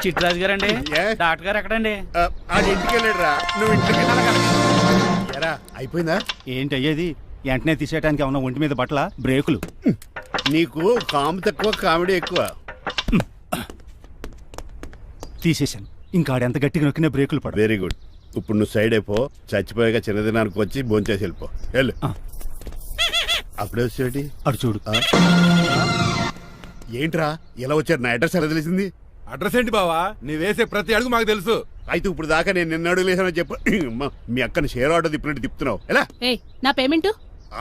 చిట్రాజు గారండి డాక్టర్ గారు ఎక్కడండి? అది ఇంటికి వెళ్ళాడురా, నువ్వు ఇంటికి ఎరా అయిపోయిందా? ఏంటి అయ్యేది? వెంటనే తీసేయడానికి ఏమన్నా ఒంటి మీద బట్టల బ్రేకులు? నీకు కాము తక్కువ కామెడీ ఎక్కువ. తీసేశాను. ఇంకా ఆడెంత గట్టిగా నొక్కినా బ్రేకులు పడ. Very good. ఇప్పుడు నువ్వు సైడ్ అయిపో, చచ్చిపోయాక చిన్నదినానికి వచ్చి భోంచేసి వెళ్ళిపో. వెళ్ళు. అప్పుడే వచ్చేటి అటు చూడు. ఏంట్రా ఇలా వచ్చారు? నా అడ్రస్ ఎలా తెలిసింది? అడ్రస్ ఏంటి బావా? నీ వేసే ప్రతి అడుగు మాకు తెలుసు. అయితే ఇప్పుడు దాకా నేను నిన్న అడుగులేసానని చెప్పు. మీ అక్కని షేర్ ఆర్డర్ తిప్పినట్టు తిప్పుతున్నావు ఎలా? నా పేమెంట్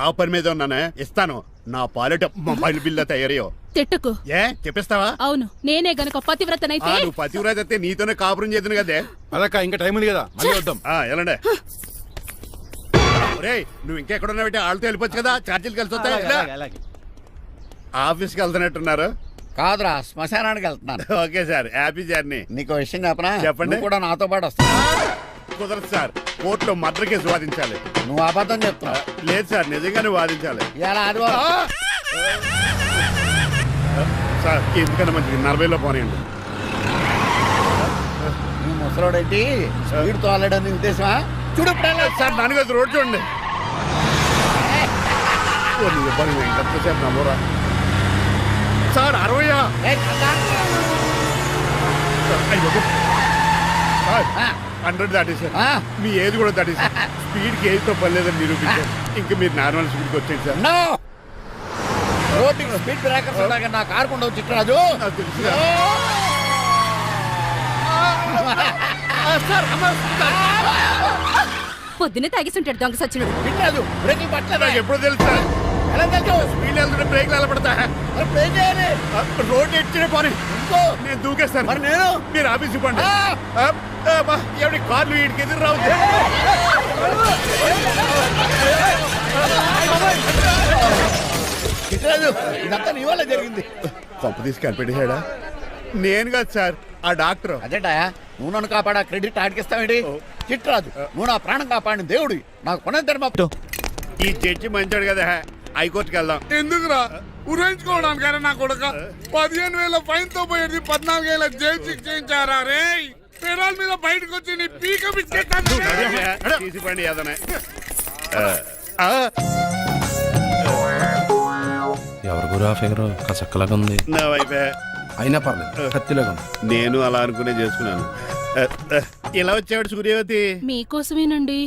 ఆ పని మీద ఉన్నానే, ఇస్తాను. నా పాలెట మొబైల్ బిల్లా తయారయ్యో. తిట్టుకు. ఏ చెప్పిస్తావా? అవును, నేనే గనక పతివ్రతనైతే. నువ్వు పతివ్రత అయితే నీతోనే కాపురం చేద్దును కదే. అదక్క ఇంకా టైం ఉంది కదా, మళ్ళీ వద్దాం. ఎలాండే నువ్వు ఇంకెక్కడున్నా పెట్టి వాళ్ళతో వెళ్ళిపోవచ్చు కదా, ఛార్జీలు కలిసి వస్తాయి. ఆఫీస్కి వెళ్తున్నట్టున్నారు? కాదురా, శ్మశానానికి వెళ్తున్నాను. Okay sir, happy journey. నీకు విషయం చెప్పనా? చెప్పండి. కూడా నాతో పాటు వస్తా. కుదరదు సార్, కోర్టులో మర్డర్ కేసు వాదించాలి. నువ్వు అబద్ధం చెప్తున్నావు. లేదు సార్, నిజంగానే వాదించాలి. ఇలా ఆదివారం సార్ ఎందుకన్నా మంచిది 40లో పోనీయండి. నీ ముసలోడేంటి స్పీడ్ తోలడని ఉద్దేశమా? చూడు సార్ నాన్నగారు రోడ్ చూడండి. ఎంతసేపు నమ్మరా సార్? 60 100 దాటేసారు. మీ ఏది కూడా దాటేసారు. స్పీడ్కి ఏదితో పని లేదని నిరూపించారు. ఇంకా మీరు నార్మల్ స్పీడ్కి వచ్చేది సార్. రోడ్డుకి స్పీడ్ బ్రేకర్స్ ఉండగా నా కారు కొండ చిట్టరాజు. నాకు తెలుసు పొద్దునే తాగిస్తుంటాడు దొంగ సచ్చినుడు. చిట్టరాజు బ్రేకులు పట్టలేదు. నాకు ఎప్పుడు తెలుసు సార్? ఎలా తెలుసు? స్పీడ్ వెళ్తుంటే బ్రేక్లు ఎలా పడతా? రోడ్డు ఎట్టిన పని నేను దూకేస్తాను. మరి నేను? మీరు ఆఫీస్ ఇవ్వండి. ఎవరి కార్లు వీడికి ఎదురు రావు. చిట్టరాజు ఇదంతా నీ వల్ల జరిగింది. కొంప తీసి కనిపెట్టేశాడా? నేను కాదు సార్, ఆ డాక్టర్. అదేటా నువ్వు నన్ను కాపాడా క్రెడిట్ ఆడికిస్తావేంటి? చిట్టరాజు నువ్వు నా ప్రాణం కాపాడిన దేవుడి, నాకు కొనంతరం. ఈ జడ్జి మంచాడు కదా, హైకోర్టుకి వెళ్దాం. ఎందుకురా? ఉరేంచుకోవడానికైనా నా కొడుక 15,000 ఫైన్ తో పోయేది 14 ఏళ్ళ జైలు శిక్ష చేయించారా రే? పెరాల మీద బయటకు వచ్చి నీ పీక తీసిపండి ఏదనే. ఎవరు గురు ఆ ఫిగర్ కసక్కలాగా ఉంది. నా వైపే అయినా పర్లేదు, కత్తిలాగా ఉంది. నేను అలా అనుకునే చేసుకున్నాను. ఇలా వచ్చాడు సూర్యవతి. మీకోసమేనండి.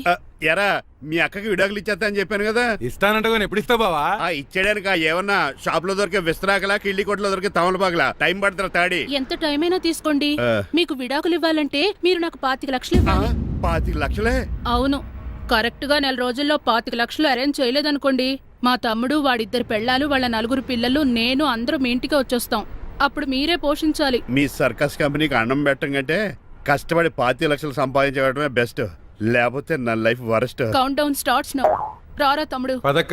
ఎరా మీ అక్కకి విడాకులు ఇచ్చేస్తా అని చెప్పాను కదా. ఇస్తానంటే ఎప్పుడు ఇస్తావు బావా? ఇచ్చేయడానికి ఏమన్నా షాప్ లో దొరికే విస్తరాకలా, కిళ్ళి కొట్లో దొరికే తమలపాకలా టైం పడుతున్నా తాడి. ఎంత టైం అయినా తీసుకోండి. మీకు విడాకులు ఇవ్వాలంటే మీరు నాకు 25 లక్షలు ఇవ్వాలి. 25 లక్షలే? అవును, కరెక్ట్ గా 4 రోజుల్లో 25 లక్షలు అరేంజ్ చేయలేదనుకోండి, మా తమ్ముడు, వాడిద్దరు పెళ్ళాలు, వాళ్ళ 4 పిల్లలు, నేను అందరూ మీ ఇంటికి వచ్చేస్తాం. అప్పుడు మీరే పోషించాలి. మీ సర్కస్ కంపెనీకి అన్నం పెట్టం కంటే కష్టపడి 25 లక్షలు సంపాదించడమే బెస్ట్. లేకపోతే నా life worst. Count down starts now. రారా తమ్ముడు. పదక్క.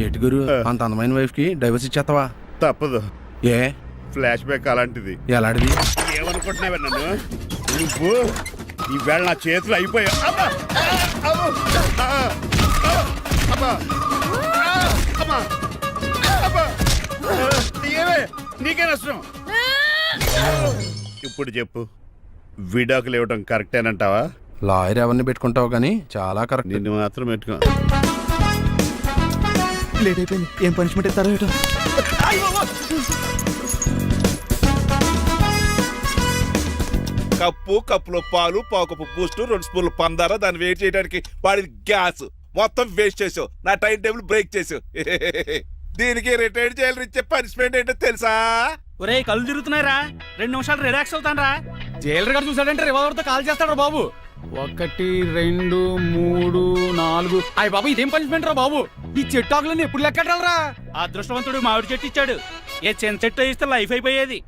ఏటి గురు అంత అందమైన వైఫ్ కి డైవర్స్ ఇచ్చేస్తావా? తప్పదు. ఏ ఫ్లాష్ బ్యాక్ అలాంటిది. ఎలాంటిది? ఏమనుకుంటున్నావా నన్ను? నువ్వు ఈవేళ నా చేతులు అయిపోయా. నీకే నష్టం. ఇప్పుడు చెప్పు, విడాకులు ఇవ్వడం కరెక్టేనంటావా? లాయర్ ఎవరిని పెట్టుకుంటావు కానీ చాలా కరెక్ట్. నిన్ను మాత్రం పెట్టుకో. లేట్ అయిపోయింది. ఏం పనిష్మెంట్ ఇస్తారో ఏటో. కప్పులో పాలు, పావుకప్పు బూస్ట్, 2 స్పూన్లు పందార, దాన్ని వెయిట్ చేయడానికి వాడి గ్యాస్ మొత్తం వేస్ట్ చేసావు. నా టైం టేబుల్ బ్రేక్ చేసావు. దీనికి రిటైర్డ్ జైలు ఇచ్చే పనిష్మెంట్ ఏంటో తెలుసా? ఒరే కళ్ళు తిరుగుతున్నారా, 2 నిమిషాలు రిలాక్స్ అవుతాను రా. జైలర్ గారు చూసాడంటే రివాల్వర్ తో కాల్ చేస్తాడు బాబు. 1 2 3 4. అయ్య బాబు ఇదేం పనిష్మెంట్ రా బాబు? ఈ చెట్టు ఆకులన్నీ ఎప్పుడు లెక్కడరా? అదృష్టవంతుడు మామిడి చెట్టు ఇచ్చాడు. ఏ చిన్న చెట్టు ఇస్తే లైఫ్ అయిపోయేది.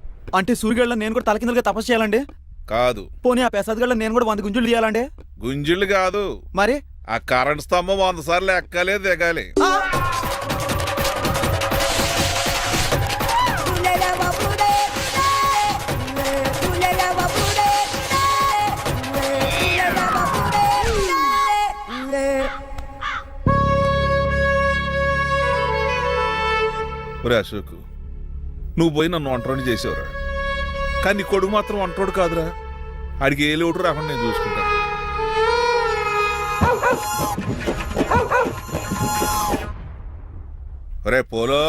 అంటే సూర్యగళ్ళ నేను కూడా తలకిందులుగా తపస్సు చేయాలండి? కాదు. పోనీ ఆ పెసాద్ నేను కూడా 100 గుంజులు తీయాలండి? గుంజులు కాదు, మరి ఆ కరెంట్ స్తంభం 100 సార్లు ఎక్కాలి, దిగాలి. ఒరే అశోక్, నువ్వు పోయి నన్ను ఒంటరిని చేసేవరా. కానీ నీ కొడుకు మాత్రం వంటోడు కాదురా. ఆడికి ఏ లోటు రాకుండా నేను చూసుకుంటాను. ఒరే పోలో,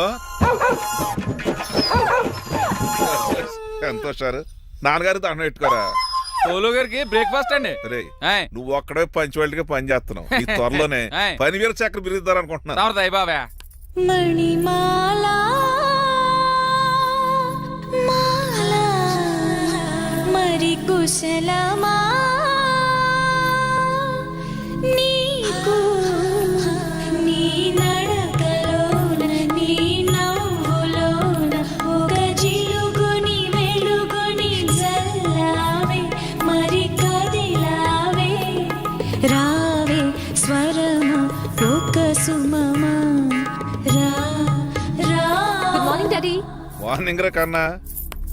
సంతోషారు నాన్నగారు దండం పెట్టుకోరా. పోలో గారికి బ్రేక్ఫాస్ట్ అండి. రే నువ్వు ఒక్కడే పంచువాళ్ళకి పని చేస్తున్నావు. ఈ త్వరలోనే 10,000 చక్రం బిరుగుతారు అనుకుంటున్నాను. బాబా మణిమాలా మాలా మరి కుశలమా నీకు నీ నడకలోన నీ నవ్వులోన ఒక జిలుగుని వెలుగుని జల్లావే మరి కదిలావే రావే స్వరము ఒక సుమమా. Good morning daddy. మార్నింగ్ రా కన్నా.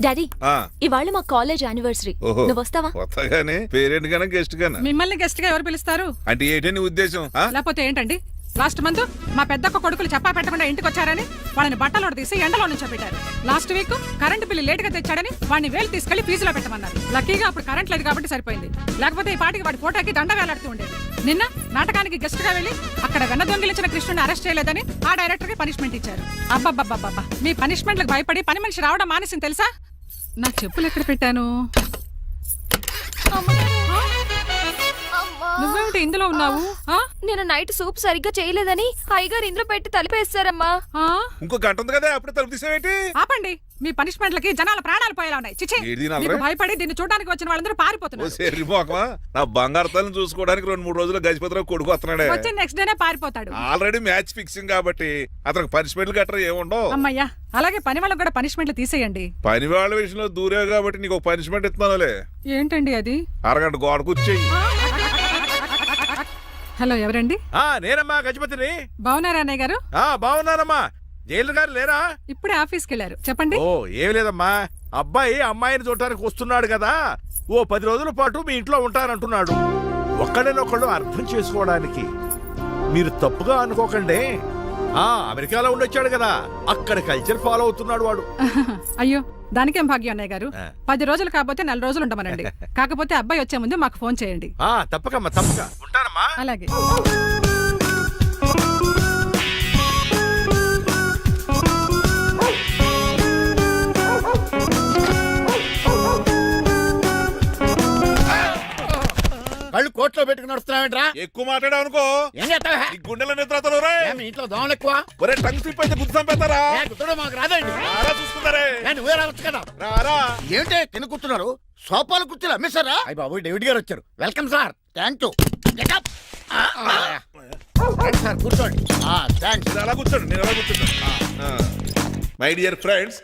డాడీ ఆ, ఇవాళ మా కాలేజ్ యానివర్సరీ. ఓహో. నువ్వు వస్తావా? కొత్తగానే పేరెంట్ గానే గెస్ట్ గానే మిమ్మల్ని గెస్ట్ గా ఎవరు పిలుస్తారు? అంటే ఏంటి నీ ఉద్దేశం? ఆ? లేకపోతే ఏంటండి, లాస్ట్ మంత్ మా పెద్దక్క కొడుకులు చెప్పా పెట్టకుండా ఇంటికి వచ్చారని వాళ్ళని బట్టలో తీసి ఎండలో నుంచోబెట్టారు. Last week current bill late గా తెచ్చాడని వాడిని వేలు తీసుకెళ్లి ఫీజులో పెట్టమన్నారు. లక్కీగా అప్పుడు కరెంట్ లేదు కాబట్టి సరిపోయింది, లేకపోతే ఈ పాటికి వాడి ఫోటోకి దండ వేలాడుతూ ఉండేది. నిన్న నాటకానికి గెస్ట్ గా వెళ్లి అక్కడ వెన్న దొంగిలించిన కృష్ణుని అరెస్ట్ చేయలేదని ఆ డైరెక్టర్ కి పనిష్మెంట్ ఇచ్చారు. అబ్బబ్బబ్బబ్బా, మీ పనిష్మెంట్లకు భయపడి పని మనిషి రావడం మానేసింది తెలుసా? నా చెప్పులు ఎక్కడ పెట్టాను? నువ్వేమిటి ఇందులో ఉన్నావు? నేను నైట్ సూప్ సరిగ్గా చేయలేదని అయ్యగారు ఇందులో పెట్టి తలిపేస్తారమ్మా. ఇంకో గంట ఉంది కదా, అప్పుడు తలుపు తీసేవేంటి? ఆపండి, మీ పనిష్మెంట్లకి జనాల ప్రాణాలు పోయేలా ఉన్నాయి. చిచి, ఏది నల్లరే? మీకు భయపడి దీన్ని చూడడానికి వచ్చిన వాళ్ళందరూ ఓ పారిపోతున్నారు. సెర్రిపోకమా, నా బంగారు తల్లిని చూసుకోవడానికి 2-3 రోజులు గజపతిరావు కొడుకు వస్తున్నాడే. వచ్చి నెక్స్ట్ డేనే పారిపోతాడు. ఆల్రెడీ మ్యాచ్ ఫిక్సింగ్ కాబట్టి అతనికి పనిష్మెంట్లు గట్రా ఏముండవు. అమ్మయ్యా, అలాగే పని వాళ్ళకి కూడా పనిష్మెంట్లు తీసేయండి. పని వాళ్ళ విషయంలో దూరే కాబట్టి నీకు ఒక పనిష్మెంట్ ఇస్తున్నానులే. ఏంటండి అది? అరగంట గోడ కూర్చేయి. హలో, ఎవరండి? నేనమ్మా గజపతిని. బాగున్నారా అన్నయ్య గారు? బాగున్నానమ్మా. జైలు గారు లేరా? ఇప్పుడే ఆఫీస్కి వెళ్ళారు. చెప్పండి. ఓ ఏం లేదమ్మా, అబ్బాయి అమ్మాయిని చూడటానికి వస్తున్నాడు కదా, ఓ 10 రోజుల పాటు మీ ఇంట్లో ఉంటానంటున్నాడు. ఒక్కడినొక్కడు అర్థం చేసుకోవడానికి మీరు తప్పుగా అనుకోకండి. అమెరికాలో ఉండొచ్చాడు కదా, అక్కడ కల్చర్ ఫాలో అవుతున్నాడు వాడు. అయ్యో, దానికేం భాగ్యం అన్నయ్య గారు. 10 రోజులు కాకపోతే 4 రోజులు ఉండమనండి. కాకపోతే అబ్బాయి వచ్చే ముందు మాకు ఫోన్ చేయండి. తప్పకమ్మా, తప్పక ఉంటానమ్మా. అలాగే. కళ్ళు కోట్లో పెట్టుకుని నడుస్తున్నావేంట్రా? ఎక్కువ మాట్లాడావు అనుకో ఏం చేస్తావా? ఈ గుండెల నిద్రతలు రే. మీ ఇంట్లో దోమలు ఎక్కువ? ఒరే టంగ్ స్లిప్ అయితే గుర్తు చంపేస్తారా? కుట్టడం మాకు రాదండి. రారా చూసుకుంటారే. నువ్వే రావచ్చు కదా. రారా. ఏంటే తిని కూర్చున్నారు? సోఫాలు కుర్చీలు అమ్మేశారా? అయ్య బాబు, డేవిడ్ గారు వచ్చారు. Welcome sir. Thank you. Sir కూర్చోండి. థ్యాంక్స్. మీరు అలా కూర్చోండి, నేను అలా కూర్చుంటాను. My dear friends,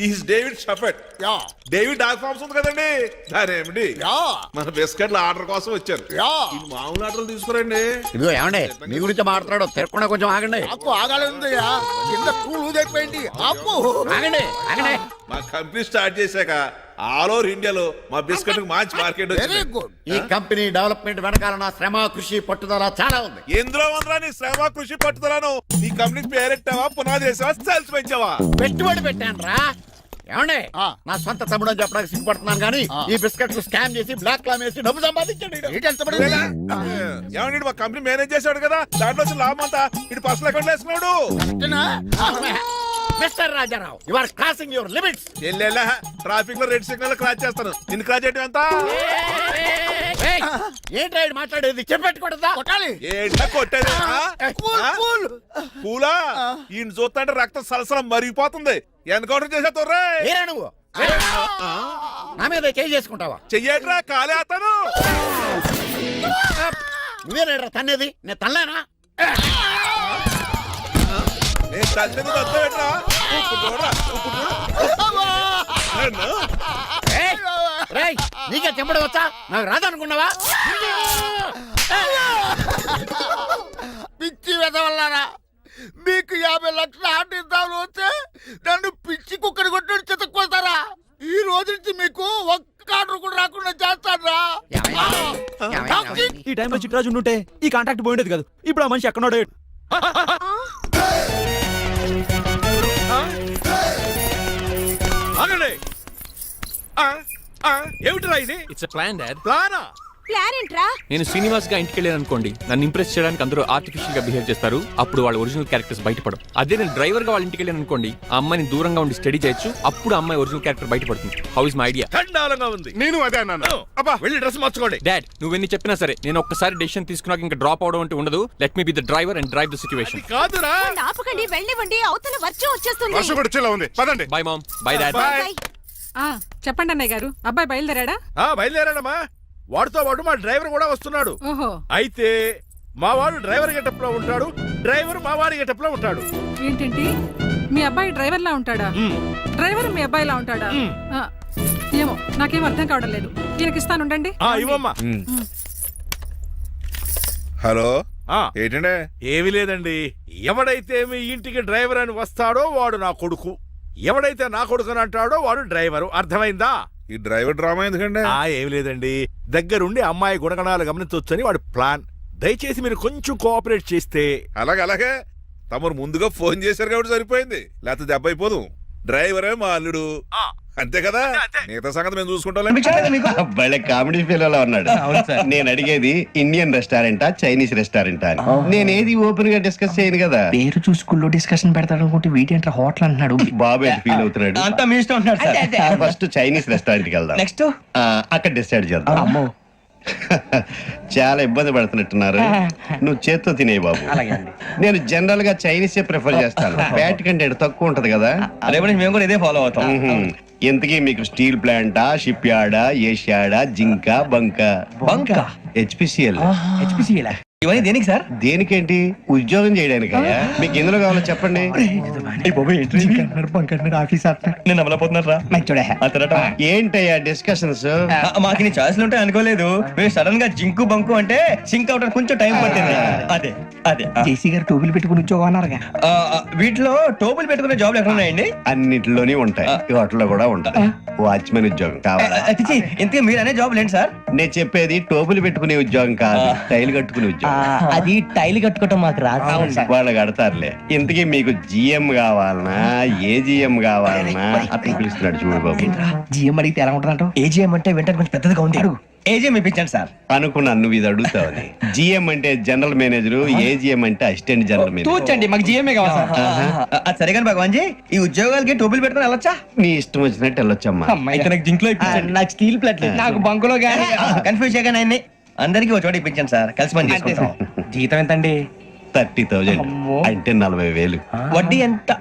is David షఫెట్. డేవిడ్ డాగ్ ఫార్మ్స్ ఉంది కదండి, దానేమిటి మన బిస్కెట్ల ఆర్డర్ కోసం వచ్చారు. ఈ మామూలు ఆర్డర్లు తీసుకురండి. ఇదిగో ఏమండి, మీ గురించి మాట్లాడు, తిరగకుండా కొంచెం ఆగండి. ఆపు, ఆగాలందయ్యా. కింద కూల్ ఊదైపోయింది. ఆపు, ఆగండి, ఆగండి. మా కంపెనీ స్టార్ట్ చేశాక ఆల్ ఓవర్ ఇండియాలో మా బిస్కెట్ మంచి మార్కెట్ వెరీ గుడ్. ఈ కంపెనీ డెవలప్మెంట్ వెనకాల నా శ్రమ, కృషి, పట్టుదల చాలా ఉంది. ఎందులో ఉందిరా నీ శ్రమ, కృషి, పట్టుదలను? నీ కంపెనీకి పేరెట్టావా, పునాది వేసావా, సేల్స్ పెంచావా? పెట్టుబడి పెట్టాను రా. ఏమండి, నా సొంత తమ్ముడు అని చెప్పడానికి సిగ్గుపడుతున్నాను కానీ ఈ బిస్కెట్లు స్కామ్ చేసి బ్లాక్ లా వేసి డబ్బు సంపాదించండి. ఏమండి, మా కంపెనీ మేనేజ్ చేశాడు కదా, దాంట్లో వచ్చిన లాభం అంతా ఇటు పర్సనల్ అకౌంట్ వేసుకున్నాడు. Mister Rajarao, you are crossing your limits. Traffic లో రెడ్ సిగ్నల్ క్రాస్ చేస్తాను. నిన్ను క్రాస్ చేయడం ఎంత? ఏంట్రా ఇది మాట్లాడేది? చెప్పెట్టుకూడదా? కొట్టాలి. ఏంటా కొట్టేది? పూలా ఈయన చూస్తుంటే రక్తం సలసలం మరిగిపోతుంది. ఎన్కౌంటర్ చేసేతోర్రే. ఏరా నువ్వు? నా మీద చేయి చేసుకుంటావా? చెయ్యట్రా, కాలే అతను. నువ్వేరా తన్నేది? నేను తనలేనా? నేను తల్లిని వద్దట్రా. నీకే చెంపడం వచ్చా? నాకు రాదనుకున్నావా? పిచ్చి వెదవల్లారా, మీకు 50 లక్షల ఆర్డర్ ఇద్దామని వస్తే నన్ను పిచ్చి కుక్కడి కొట్టి చితక్కొస్తారా? ఈ రోజు నుంచి మీకు ఒక్క ఆర్డర్ కూడా రాకుండా చేస్తారా? ఈ టైంలో చిట్రాజు ఉంటే ఈ కాంటాక్ట్ పోయిండేది కాదు. ఇప్పుడు ఆ మనిషి ఎక్కడో ఏమిటిరా ఇది? It's plan dad. ప్లానా? ప్లాన్ ఏంట్రా? నేను శ్రీనివాస్ గా ఇంటికి వెళ్ళాను అనుకోండి, నన్ను ఇంప్రెస్ చేయడానికి అందరూ ఆర్టిఫిషియల్ గా బిహేవ్ చేస్తారు, అప్పుడు వాళ్ళ ఒరిజినల్ క్యారెక్టర్స్ బయటపడవు. అదే నేను డ్రైవర్ గా వాళ్ళ ఇంటికి వెళ్ళాను అనుకోండి, ఆ అమ్మాయిని దూరంగా ఉండి స్టడీ చేయొచ్చు, అప్పుడు ఆ అమ్మాయి ఒరిజినల్ క్యారెక్టర్ బయటపడుతుంది. How is my idea? చండాలంగా ఉంది. నేను అదే అన్నాను. అబ్బా వెళ్ళి డ్రెస్ మార్చుకోండి. డాడ్ నువ్వెన్ని చెప్పినా సరే నేను ఒక్కసారి డెసిషన్ తీసుకున్నాక ఇంకా డ్రాప్ అవడం అంటే ఉండదు. Let me be the driver and drive the situation. కాదురా. ఆపకండి, వెళ్ళనివ్వండి, అవతల వర్షం వచ్చేస్తుంది. వర్షం కూడా చిల్ల ఉంది, పదండి. Bye mom. Bye dad. చెప్పండి అన్నయ్య గారు, అబ్బాయి బయలుదేరాడా? బయలుదేరాడమ్మా. వాడితో పాటు మా డ్రైవర్ కూడా వస్తున్నాడు. ఓహో, అయితే మా వాడు డ్రైవర్ గెటప్ లో ఉంటాడు, డ్రైవర్ మా వాడి గెటప్ లో ఉంటాడు. ఏంటంటి మీ అబ్బాయి డ్రైవర్ లా ఉంటాడా? డ్రైవర్ మీ అబ్బాయి లా ఉంటాడా? ఆ, ఏమో నాకేం అర్థం కావడం లేదు. ఈయనకి ఇస్తానుండండి. ఇవ్వమ్మా. హలో ఆ, ఏంటంటే? ఏమీ లేదండి. ఎవడైతే మీ ఇంటికి డ్రైవర్ అని వస్తాడో వాడు నా కొడుకు, ఎవడైతే నా కొడుకు అని అంటాడో వాడు డ్రైవరు. అర్థమైందా? ఈ డ్రైవర్ డ్రామా ఎందుకండి? ఏమి లేదండి, దగ్గరుండి అమ్మాయి గుణగణాలు గమనించవచ్చని వాడి ప్లాన్. దయచేసి మీరు కొంచెం కోఆపరేట్ చేస్తే. అలాగే తమరు ముందుగా ఫోన్ చేశారు కాబట్టి సరిపోయింది, లేకపోతే దెబ్బ అయిపోదు. డ్రైవరే మా అల్లుడు, అంతే కదా? మిగతా సంగతి మేము చూసుకుంటాం. భలే కామెడీ ఫీల్ ఉన్నాడు. నేను అడిగేది ఇండియన్ రెస్టారెంటా చైనీస్ రెస్టారెంటా అని. నేనేది ఓపెన్ గా డిస్కస్ చేయను కదా. పేరు చూసుకుల్లో డిస్కషన్ పెడతాడు అనుకుంటే వీటేంట్రా హోటల్ అంటున్నాడు. బాబు ఎట్ ఫీల్ అవుతున్నాడు. అంతా మీ ఇష్టం ఉంటున్నాడు. ఫస్ట్ చైనీస్ రెస్టారెంట్ కి వెళ్దాం. నెక్స్ట్ అక్కడ డిసైడ్ చేద్దాం. అమ్మో చాలా ఇబ్బంది పడుతున్నట్టున్నారు. నువ్వు చేత్తో తినే బాబు. నేను జనరల్ గా చైనీసే ప్రిఫర్ చేస్తాను. ఫ్యాట్ కంటెంట్ తక్కువ ఉంటది కదా. రేపు మేము కూడా ఇదే ఫాలో అవుతాం. ఎంతకీ మీకు స్టీల్ ప్లాంటా, షిప్ యార్డా, ఏషియాడా, జింకా, బంకా? హెచ్పిసిఎల్. ఇవన్నీ దేనికి సార్? దేనికేంటి? ఉద్యోగం చేయడానికి. మీకు ఎందులో కావాలో చెప్పండి. నేను అమలపోతున్నారా? ఏంటయ్యా డిస్కషన్స్? మాకు నీ ఛాయిస్లు ఉంటాయి అనుకోలేదు. మీరు సడన్ గా జింకు బంకు అంటే సింక్ అవడానికి కొంచెం టైం పట్టింది. అదే అదే జేసీ గారు టోపులు పెట్టుకుని ఉద్యోగం అన్నారుగా. వీటిలో టోపులు పెట్టుకునే జాబ్లు ఎక్కడ ఉన్నాయండి? అన్నిటిలోనే ఉంటాయి, వాటిలో కూడా ఉంటాయి. వాచ్మెన్ ఉద్యోగం కావాలా? ఇంతకీ మీరు అనే జాబ్ లేండి సార్? నేను చెప్పేది టోపులు పెట్టుకునే ఉద్యోగం కాదు, టైల్ కట్టుకునే ఉద్యోగం. అది టైల్ కట్టుకోవటం మాకు రాదు. వాళ్ళు కడతారులే. ఇంతకీ మీకు జిఎం కావాలనా, ఏజిఎం కావాలనా? అట్లా పిలుస్తున్నాడు చూడు బాబు. జిఎం అడిగితే ఎలా ఉంటుందంట? ఏజిఎం అంటే వెంటనే కొంచెం పెద్దదిగా ఉంది. ఏజిఎం ఇప్పించండి సార్. అనుకున్నాను నువ్వు ఇది అడుగుతావని. జిఎం అంటే జనరల్ మేనేజర్, ఏజిఎం అంటే అసిస్టెంట్ జనరల్ మేనేజర్. తూచండి, మాకు జిఎంఏ కావాలి సార్. అది సరే కానీ భగవాన్ జీ, ఈ ఉద్యోగాలకి టోపులు పెట్టుకుని వెళ్ళొచ్చా? నీ ఇష్టం వచ్చినట్టు వెళ్ళొచ్చమ్మా. అయితే నాకు జింక్ లో నాకు స్టీల్ ప్లేట్, నాకు బంకులో కానీ కన్ఫ్యూజ్ చేయగానే ఆయన్ని అందరికీ ఒక చోట ఇప్పించండి సార్, కలిసి పని చేసుకుంటాం. జీతం ఎంతండి? 30,000 అంటే 40,000. వడ్డీ ఎంత?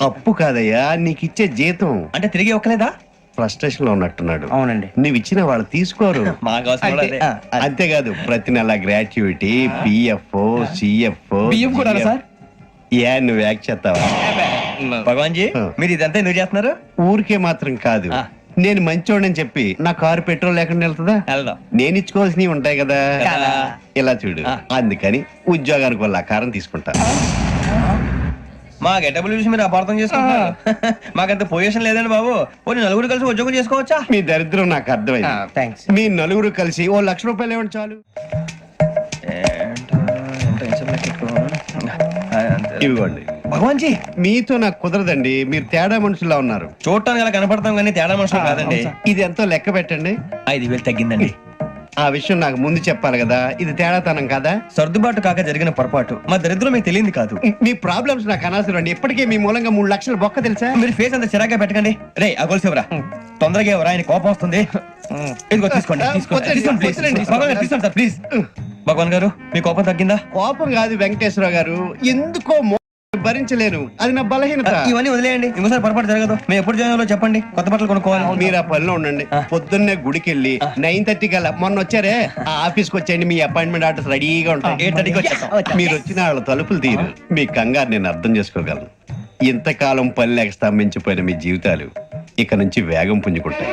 అప్పు కాదయ్యా, నీకు ఇచ్చే జీతం. అంటే తిరిగి ఒక్కలేదా? ఫ్రస్ట్రేషన్ లో ఉన్నట్టున్నాడు. అవునండి. నువ్వు ఇచ్చిన వాళ్ళు తీసుకోరు. మాకు అవసరం కూడా అదే. అంతేకాదు ప్రతి నెల గ్రాట్యుటీ, పిఎఫ్, సిఎఫ్. నువ్వు యాక్ట్ చేస్తావా? భగవాన్ జీ, మీరు ఇదంతా ఎందుకు చేస్తున్నారు? ఊరికే మాత్రం కాదు, నేను మంచోడని చెప్పి నా కారు పెట్రోల్ లేకుండా వెళ్తుందా? నేను ఇచ్చుకోవాల్సినవి ఉంటాయి కదా. ఇలా చూడు, అందుకని ఉద్యోగానికి వాళ్ళ ఆకారం తీసుకుంటా. మా గెటబుల్ చూసి మీరు అపార్థం చేసుకుంటున్నారు. మాకంత పొజిషన్ లేదండి బాబు. ఓ నలుగురు కలిసి ఉద్యోగం చేసుకోవచ్చా? మీ దరిద్రం నాకు అర్థమైంది. మీ నలుగురు కలిసి ఓ ₹1,00,000 ఇవ్వండి చాలు. ఇవ్వండి. భగవాన్ జీ, మీతో నాకు కుదరదండి, మీరు తేడా మనుషుల్లా ఉన్నారు. చూడటానికి అలా కనపడతాం కానీ తేడా మనుషులు కాదండి. ఇది ఎంతో లెక్క పెట్టండి. 5,000 తగ్గిందండి. ఆ విషయం నాకు ముందు చెప్పాలి కదా, ఇది తేడాతనం కదా. సర్దుబాటు కాక జరిగిన పొరపాటు. మా దరిద్రం మీకు తెలియదు కాదు. మీ ప్రాబ్లమ్స్ నాకు అనవసరం అండి. ఇప్పటికే మీ మూలంగా 3,00,000 బొక్క తెలుసా? మీరు ఫేస్ అంత చిరాగా పెట్టకండి. రే అగోల్సేవరా, తొందరగా ఎవరా, ఆయన కోపం వస్తుంది. ఇదిగో తీసుకోండి, తీసుకోండి సార్ ప్లీజ్. భగవాన్ గారు, మీ కోపం తగ్గిందా? కోపం కాదు వెంకటేశ్వరరావు గారు, ఎందుకో భరించలేను, అది నా బలహీనత. ఇవన్నీ వదిలేయండి, ఇంకోసారి పొరపాటు జరగదు. మేము ఎప్పుడు జాయిన్ అవ్వాలో చెప్పండి, కొత్త బట్టలు కొనుక్కోవాలి. మీరు ఆ పనిలో ఉండండి. పొద్దున్నే గుడికి వెళ్ళి 9:30 కల్లా, మొన్న వచ్చారే ఆ ఆఫీస్కి వచ్చేయండి. మీ అపాయింట్మెంట్ ఆర్డర్స్ రెడీగా ఉంటాయి. 8:30కి వచ్చేస్తాం. మీరు వచ్చిన వాళ్ళ తలుపులు తీరు. మీ కంగారు నేను అర్థం చేసుకోగలను. ఇంతకాలం పని లేక స్తంభించిపోయిన మీ జీవితాలు ఇక నుంచి వేగం పుంజుకుంటాయి.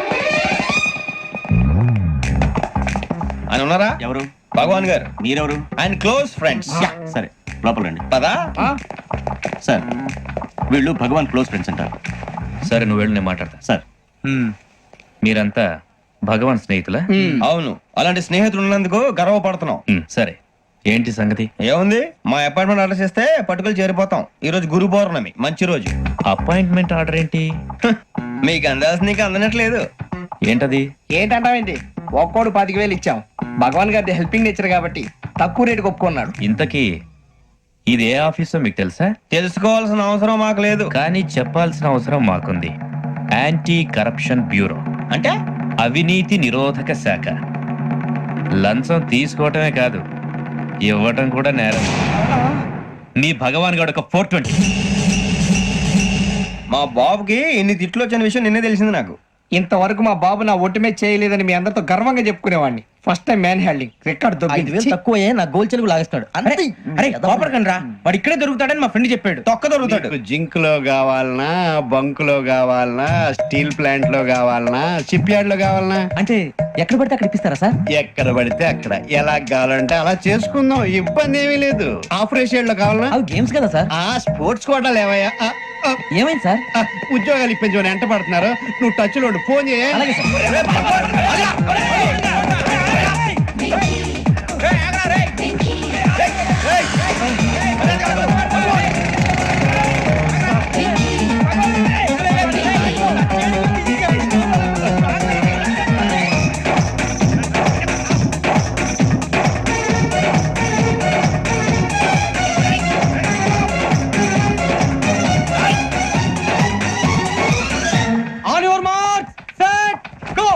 ఆయన ఉన్నారా? ఎవరు? భగవాన్ గారు. మీరెవరు? ఆయన క్లోజ్ ఫ్రెండ్స్. సరే లోపల రండి. పదా సార్, వీళ్ళు భగవాన్ క్లోజ్ ఫ్రెండ్స్ అంటారు. సరే నువ్వు వెళ్ళి నేను మాట్లాడతా. సార్, మీరంతా భగవాన్ స్నేహితులా? అవును, అలాంటి స్నేహితులు ఉన్నందుకు గర్వపడుతున్నాం. సరే ఏంటి సంగతి? ఏముంది, మా అపాయింట్మెంట్ ఆర్డర్ చేస్తే పట్టుకులు చేరిపోతాం. ఈ రోజు గురు పౌర్ణమి, మంచి రోజు. అపాయింట్మెంట్ ఆర్డర్ ఏంటి? మీకు అందాల్సిన నీకు అందనట్లేదు. ఏంటది? ఏంటంటావేంటి? ఒక్కోడు 25,000 ఇచ్చాం. భగవాన్ గారి హెల్పింగ్ నేచర్ కాబట్టి తక్కువ రేటుకి ఒప్పుకున్నాడు. ఇంతకీ ఇది ఏ ఆఫీసో మీకు తెలుసా? తెలుసుకోవాల్సిన అవసరం మాకు లేదు, కానీ చెప్పాల్సిన అవసరం మాకుంది. యాంటీ కరప్షన్ బ్యూరో అంటే అవినీతి నిరోధక శాఖ. లంచం తీసుకోవటమే కాదు, ఇవ్వటం కూడా నేరం. మీ భగవాన్ గారు ఒక 420. మా బాబుకి ఇన్ని తిట్లు వచ్చిన విషయం నిన్నే తెలిసింది నాకు. ఇంతవరకు మా బాబు నా ఒట్టుమే చేయలేదని మీ అందరితో గర్వంగా చెప్పుకునేవాడిని. First time man handing record తక్కువే నా గోల్ చెలుగు లాగేస్తాడు. అరే కోపడకండి రా, వాడు ఇక్కడే దొరుకుతాడని మా ఫ్రెండ్ చెప్పాడు. తొక్క దొరుకుతాడు. జింక్ లో కావాలనా, బంక్ లో కావాలనా, స్టీల్ ప్లాంట్ లో కావాలనా, షిప్ యార్డ్ లో కావాలనా? అంటే ఎక్కడ పడితే అక్కడ ఇప్పిస్తారా సార్? ఎక్కడ పడితే అక్కడ, ఎలా కావాలంటే అలా చేసుకుందాం, ఇబ్బంది ఏమీ లేదు. ఆపరేషన్ లో కావాలనా? అవి గేమ్స్ కదా సార్. ఆ స్పోర్ట్స్ కోటాలు ఏమయ్యా? ఏమైంది సార్? ఉద్యోగాలు ఇప్పించమని ఎంట పడుతున్నారు. నువ్వు టచ్ లో ఫోన్ చేయ. అలాగే sir. On your mark set go.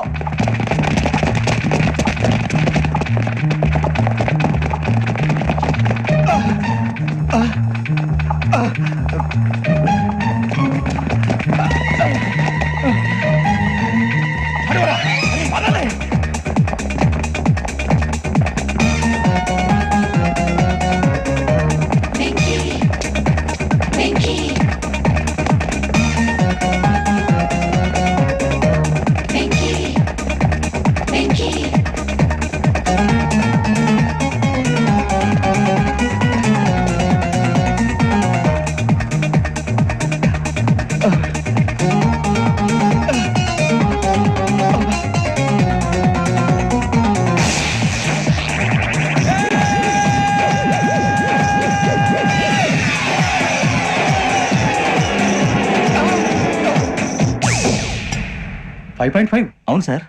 అవును సార్.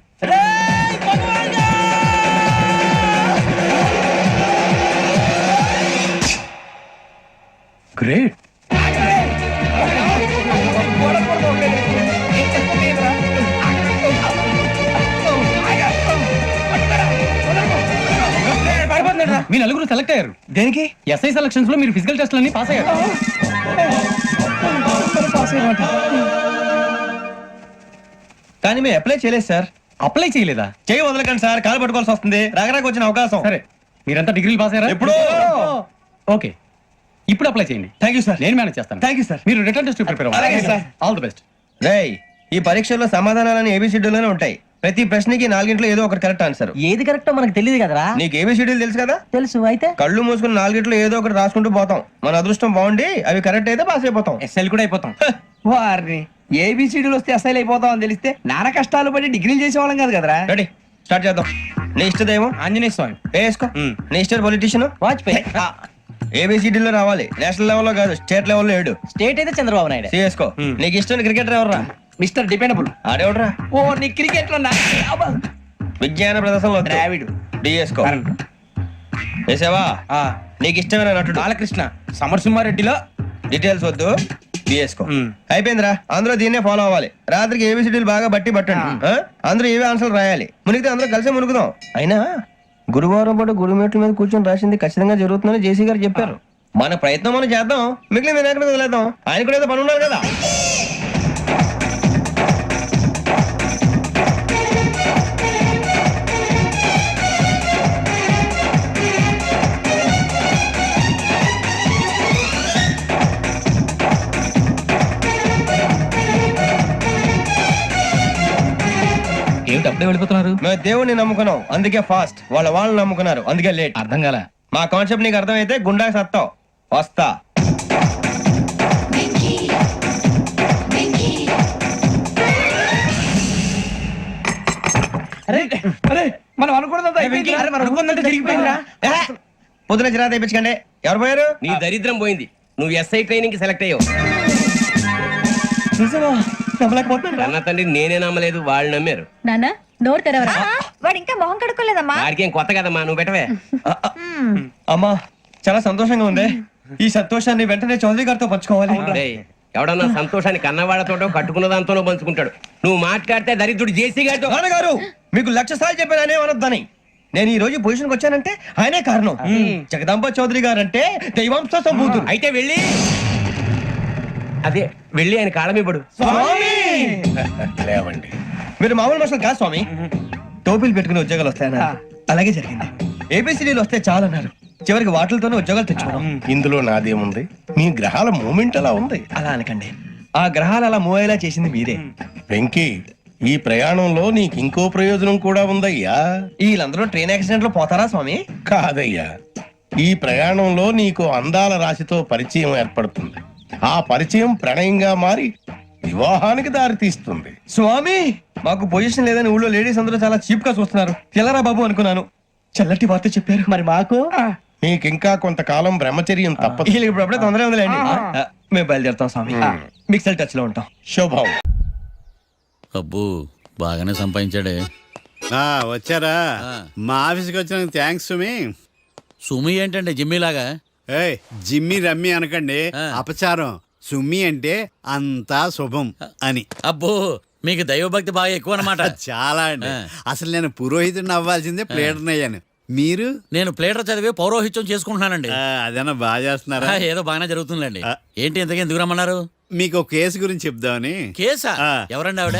గ్రేట్. మీ నలుగురు సెలెక్ట్ అయ్యారు. దేనికి? ఎస్ఐ సెలక్షన్స్ లో మీరు ఫిజికల్ టెస్ట్ అన్ని పాస్ అయ్యారు. కానీ మేము అప్లై చేయలేదు సార్. అప్లై చేయలేదా? చేయి వదలకండి సార్, కాలు పట్టుకోవాల్సి వస్తుంది. రాగరాకు వచ్చిన అవకాశం. సరే, మీరంతా డిగ్రీలు పాస్ అయ్యారా? ఎప్పుడో. ఓకే, ఇప్పుడు అప్లై చేయండి. Thank you sir. నేను మేనేజ్ చేస్తాను. Thank you sir. మీరు రిటర్న్ టెస్ట్ ప్రిపేర్ అలాగే సార్. All the best. రేయ్, ఈ పరీక్షల్లో సమాధానాలని ఏబిసిడ్యూల్లోనే ఉంటాయి. ప్రతి ప్రశ్నకి 4 ఏదో ఒకటి కరెక్ట్ ఆన్సర్. ఏది కరెక్టో మనకు తెలియదు కదరా. నీకు ఏబిసిడ్యూల్ తెలుసు కదా? తెలుసు. అయితే కళ్ళు మూసుకుని 4 ఏదో ఒకటి రాసుకుంటూ పోతాం. మన అదృష్టం బాగుండి అవి కరెక్ట్ అయితే పాస్ అయిపోతాం. ఎస్ఎల్ కూడా అయిపోతాం. వారిని ఏబిసిడీలు వస్తే ఎస్ఐలు అయిపోతాం అని తెలిస్తే నాన్న కష్టాలు పడి డిగ్రీలు చేసేవాళ్ళం కాదు కదరా. రెడీ, స్టార్ట్ చేద్దాం. నీ ఇష్టదేమో ఆంజనేయ స్వామి. వేసుకో. నీ ఇష్ట పొలిటీషియన్ వాజ్పేయి. ఏబిసిడీలో రావాలి, నేషనల్ లెవెల్లో కాదు, స్టేట్ లెవెల్లో 7. స్టేట్ అయితే చంద్రబాబు నాయుడు. సిఎస్కో. నీకు ఇష్టం క్రికెటర్ ఎవర్రా? Mister dependable. ఆడేవడరా? ఓ నీ క్రికెట్ లో విజ్ఞాన ప్రదర్శనలో ద్రావిడు. డిఎస్కో. వేసావా? నీకు ఇష్టమైన నటుడు? బాలకృష్ణ. సమర్సింహారెడ్డిలో డీటెయిల్స్ వద్దు, బిఎస్కో. అయిపోయిందిరా, అందరూ దీన్నే ఫాలో అవ్వాలి. రాత్రికి ఏబిసిడీలు బాగా బట్టి పట్టండి. అందరూ ఏవే ఆన్సర్లు రాయాలి. మునిగితే అందరూ కలిసి మునుగుదాం. అయినా గురువారం పాటు గురుమేట్ల మీద కూర్చొని రాసింది ఖచ్చితంగా జరుగుతుందని జేసీ గారు చెప్పారు. మన ప్రయత్నం మనం చేద్దాం, మిగిలిన నేను ఎక్కడ వదిలేద్దాం. ఆయన కూడా ఏదో పని ఉన్నారు కదా. ఏమిటి అప్పుడే వెళ్ళిపోతున్నారు? మేము దేవుడిని నమ్ముకున్నాం, అందుకే ఫాస్ట్. వాళ్ళని నమ్ముకున్నారు, అందుకే లేట్. అర్థం కాల. మా కాన్సెప్ట్ నీకు అర్థమైతే గుండా సత్తావు. వస్తా. మనం అనుకున్నదంతా జరిగిపోయిందిరా. పొద్దున చిరా తెప్పించకండి. ఎవరు పోయారు? నీ దరిద్రం పోయింది. నువ్వు ఎస్ఐ ట్రైనింగ్ కి సెలెక్ట్ అయ్యావు. అన్న తండ్రి నేనే నమ్మలేదు, వాళ్ళు నమ్మారు. నానా నోరు తెరవరా. వాడు ఇంకా మొహం కడుక్కోలేదమ్మా. వాడికి ఏం కొత్త కదమ్మా, నువ్వు పెట్టవే. అమ్మా చాలా సంతోషంగా ఉంది. ఈ సంతోషాన్ని వెంటనే చౌదరి గారితో పంచుకోవాలి. డేయ్, ఎవడన్నా సంతోషాన్ని కన్నవాళ్లతోటో కట్టుకున్న దాంతోనో పంచుకుంటాడు. నువ్వు మాట్లాడితే దరిద్రుడు జేసీ గారితో. నాన్నగారు మీకు 1,00,000 సార్లు చెప్పాననే అనొద్దని. నేను ఈ రోజు పొజిషన్కి వచ్చానంటే ఆయనే కారణం. జగదాంబ చౌదరి గారు అంటే దైవాంశ సంభూతుడు. అయితే వెళ్ళి ఆయన కాళ్ళ మీద పడు. లేవండి. మీరు మామూలు మనుషులు కాదు స్వామి. టోపీలు పెట్టుకుని ఉద్యోగాలు వస్తాయన్నారు, అలాగే జరిగింది. ఏబిసిడీలు వస్తే చాలన్నారు, చివరికి వాటిలతోనే ఉద్యోగాలు తెచ్చుకున్నాం. ఇందులో నాదేముంది? మీ గ్రహాల మూమెంట్ అలా ఉంది. అలా అనకండి, ఆ గ్రహాలు అలా మూవ్ అయ్యేలా చేసింది మీరే. వెంకీ, ఈ ప్రయాణంలో నీకు ఇంకో ప్రయోజనం కూడా ఉందయ్యా. వీళ్ళందరూ ట్రైన్ యాక్సిడెంట్ లో పోతారా స్వామి? కాదయ్యా, ఈ ప్రయాణంలో నీకు అందాల రాశితో పరిచయం ఏర్పడుతుంది. ఆ పరిచయం ప్రణయంగా మారి వివాహానికి దారి తీస్తుంది. స్వామి మాకు పొజిషన్ లేదని ఊళ్ళో లేడీస్ అందరూ చాలా చీప్ గా చూస్తున్నారు. తెల్లరా బాబు అనుకున్నాను, చల్లటి వార్త చెప్పారు. మరి మాకు నీకింకా కొంతకాలం బ్రహ్మచర్యం తప్పదు. వీళ్ళకి ఇప్పుడు అప్పుడే తొందరగా ఉందిలేండి. మేము బయలుదేరుతాం స్వామి, మిక్సెల్ టచ్ లో ఉంటాం. శుభం. అబ్బో బాగానే సంపాదించాడే. వచ్చారా? మా ఆఫీస్కి వచ్చిన థ్యాంక్స్ సుమి. సుమి ఏంటంటే జిమ్మిలాగా? ఏయ్, జిమ్మి రమ్మి అనకండి, అపచారం. సుమి అంటే అంతా శుభం అని. అబ్బో మీకు దైవభక్తి బాగా ఎక్కువ అనమాట. చాలా అండి. అసలు నేను పురోహితుడిని అవ్వాల్సిందే ప్లేటర్ని అయ్యాను. మీరు? నేను ప్లేటర్ చదివి పౌరోహిత్యం చేసుకుంటున్నానండి. అదేనా బాగా చేస్తున్నారా? ఏదో బాగానే జరుగుతుందండి. ఏంటి ఇంతకీ ఎందుకు రమ్మన్నారు? మీకు ఒక కేసు గురించి చెప్దామని. కేసా? ఎవరండి ఆవిడ?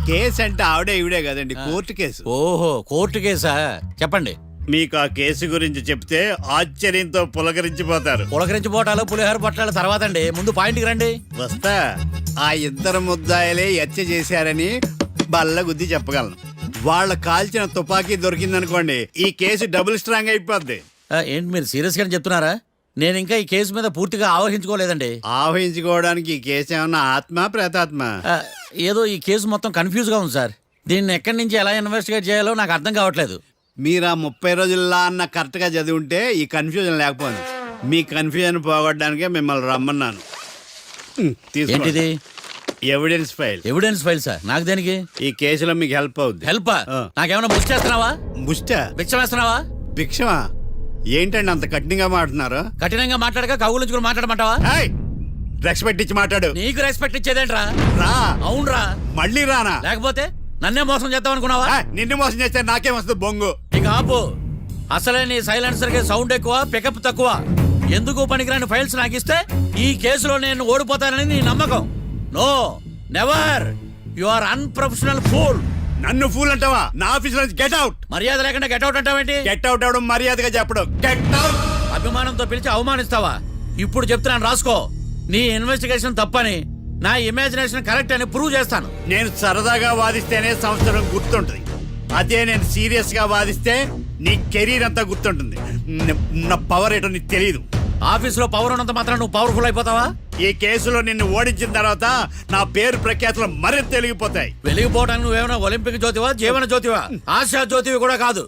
కేసు అంటే ఆవిడే ఈవిడే కదండి, కోర్టు కేసు. ఓహో, కోర్టు కేసా? చెప్పండి. మీకు ఆ కేసు గురించి చెప్తే ఆశ్చర్యంతో పులకరించిపోతారు. పులకరించిపోటాలు పులిహోర పట్టాల తర్వాత అండి, ముందు పాయింట్కి రండి. వస్తా. ఆ ఇద్దరు ముద్దాయలే హత్య చేశారని బల్ల గుద్ది చెప్పగలను. వాళ్ళ కాల్చిన తుపాకీ దొరికిందనుకోండి, ఈ కేసు డబుల్ స్ట్రాంగ్ అయిపోద్ది. ఏంటి మీరు సీరియస్ గానే చెప్తున్నారా? నేను ఇంకా ఈ కేసు మీద పూర్తిగా ఆవహించుకోలేదండి. ఆవహించుకోవడానికి ఈ కేసు ఏమన్నా ఆత్మ ప్రేతాత్మ? ఏదో ఈ కేసు మొత్తం కన్ఫ్యూజ్ గా ఉంది సార్. దీన్ని ఎక్కడి నుంచి ఎలా ఇన్వెస్టిగేట్ చేయాలో నాకు అర్థం కావట్లేదు. మీరు ఆ 30 రోజుల్లో అన్న కరెక్ట్ గా చదివి ఉంటే ఈ కన్ఫ్యూజన్ లేకపోయింది. మీ కన్ఫ్యూజన్ పోగొట్టడానికే మిమ్మల్ని రమ్మన్నాను. ఏంటిది? Evidence file. Evidence file sir? నాకు దేనికి? ఈ కేసులో మీకు హెల్ప్ అవుద్ది. హెల్ప్? నాకేమైనా ముష్టి చేస్తున్నావా? ముష్ట? భిక్ష వేస్తున్నావా? భిక్షమా? ఏంటండి అంత కఠినంగా మాట్లాడుతున్నారు? కఠినంగా మాట్లాడక కవులు మాట్లాడమంటావా? రెస్పెక్ట్ ఇచ్చి మాట్లాడు. నీకు రెస్పెక్ట్ ఇచ్చేదేంట్రా? రా. అవునరా? మళ్ళీ రానా? లేకపోతే నన్నే మోసం చేద్దాం అనుకున్నావా? నిన్ను మోసం చేస్తే నాకేం వస్తుంది బొంగు? ఇక ఆపు. అసలే నీ సైలెన్సర్ కి సౌండ్ ఎక్కువ, పికప్ తక్కువ. ఎందుకు పనికిరాని ఫైల్స్ నాకు ఇస్తే ఈ కేసులో నేను ఓడిపోతానని నీ నమ్మకం. No, never. You are unprofessional fool. నన్ను ఫూల్ అంటావా? నా ఆఫీస్ నుంచి గెట్ అవుట్. మర్యాద లేకుండా గెట్ అవుట్ అంటావేంటి? గెట్ అవుట్ అవడం మర్యాదగా చెప్పడం. Get out. అభిమానంతో పిలిచి అవమానిస్తావా? ఇప్పుడు చెప్తున్నాను రాసుకో. నీ ఇన్వెస్టిగేషన్ తప్పని, నా ఇమాజినేషన్ కరెక్ట్ అని ప్రూవ్ చేస్తాను. నేను సరదాగా వాదిస్తేనే సంవత్సరం గుర్తుంటుంది. అదే నేను సీరియస్ గా వాదిస్తే నీ కెరీర్ అంతా గుర్తుంటుంది. నా పవర్ ఏంటో నీకు తెలియదు. ఆఫీసులో పవర్ ఉన్నంత మాత్రం నువ్వు పవర్ఫుల్ అయిపోతావా? ఈ కేసులో నిన్ను ఓడించిన తర్వాత నా పేరు ప్రఖ్యాతులు మరింత వెలిగిపోతాయి. వెలిగిపోవడానికి నువ్వేమైనా ఒలింపిక్ జ్యోతివా, జీవన జ్యోతివా, ఆశా జ్యోతివి కూడా కాదు.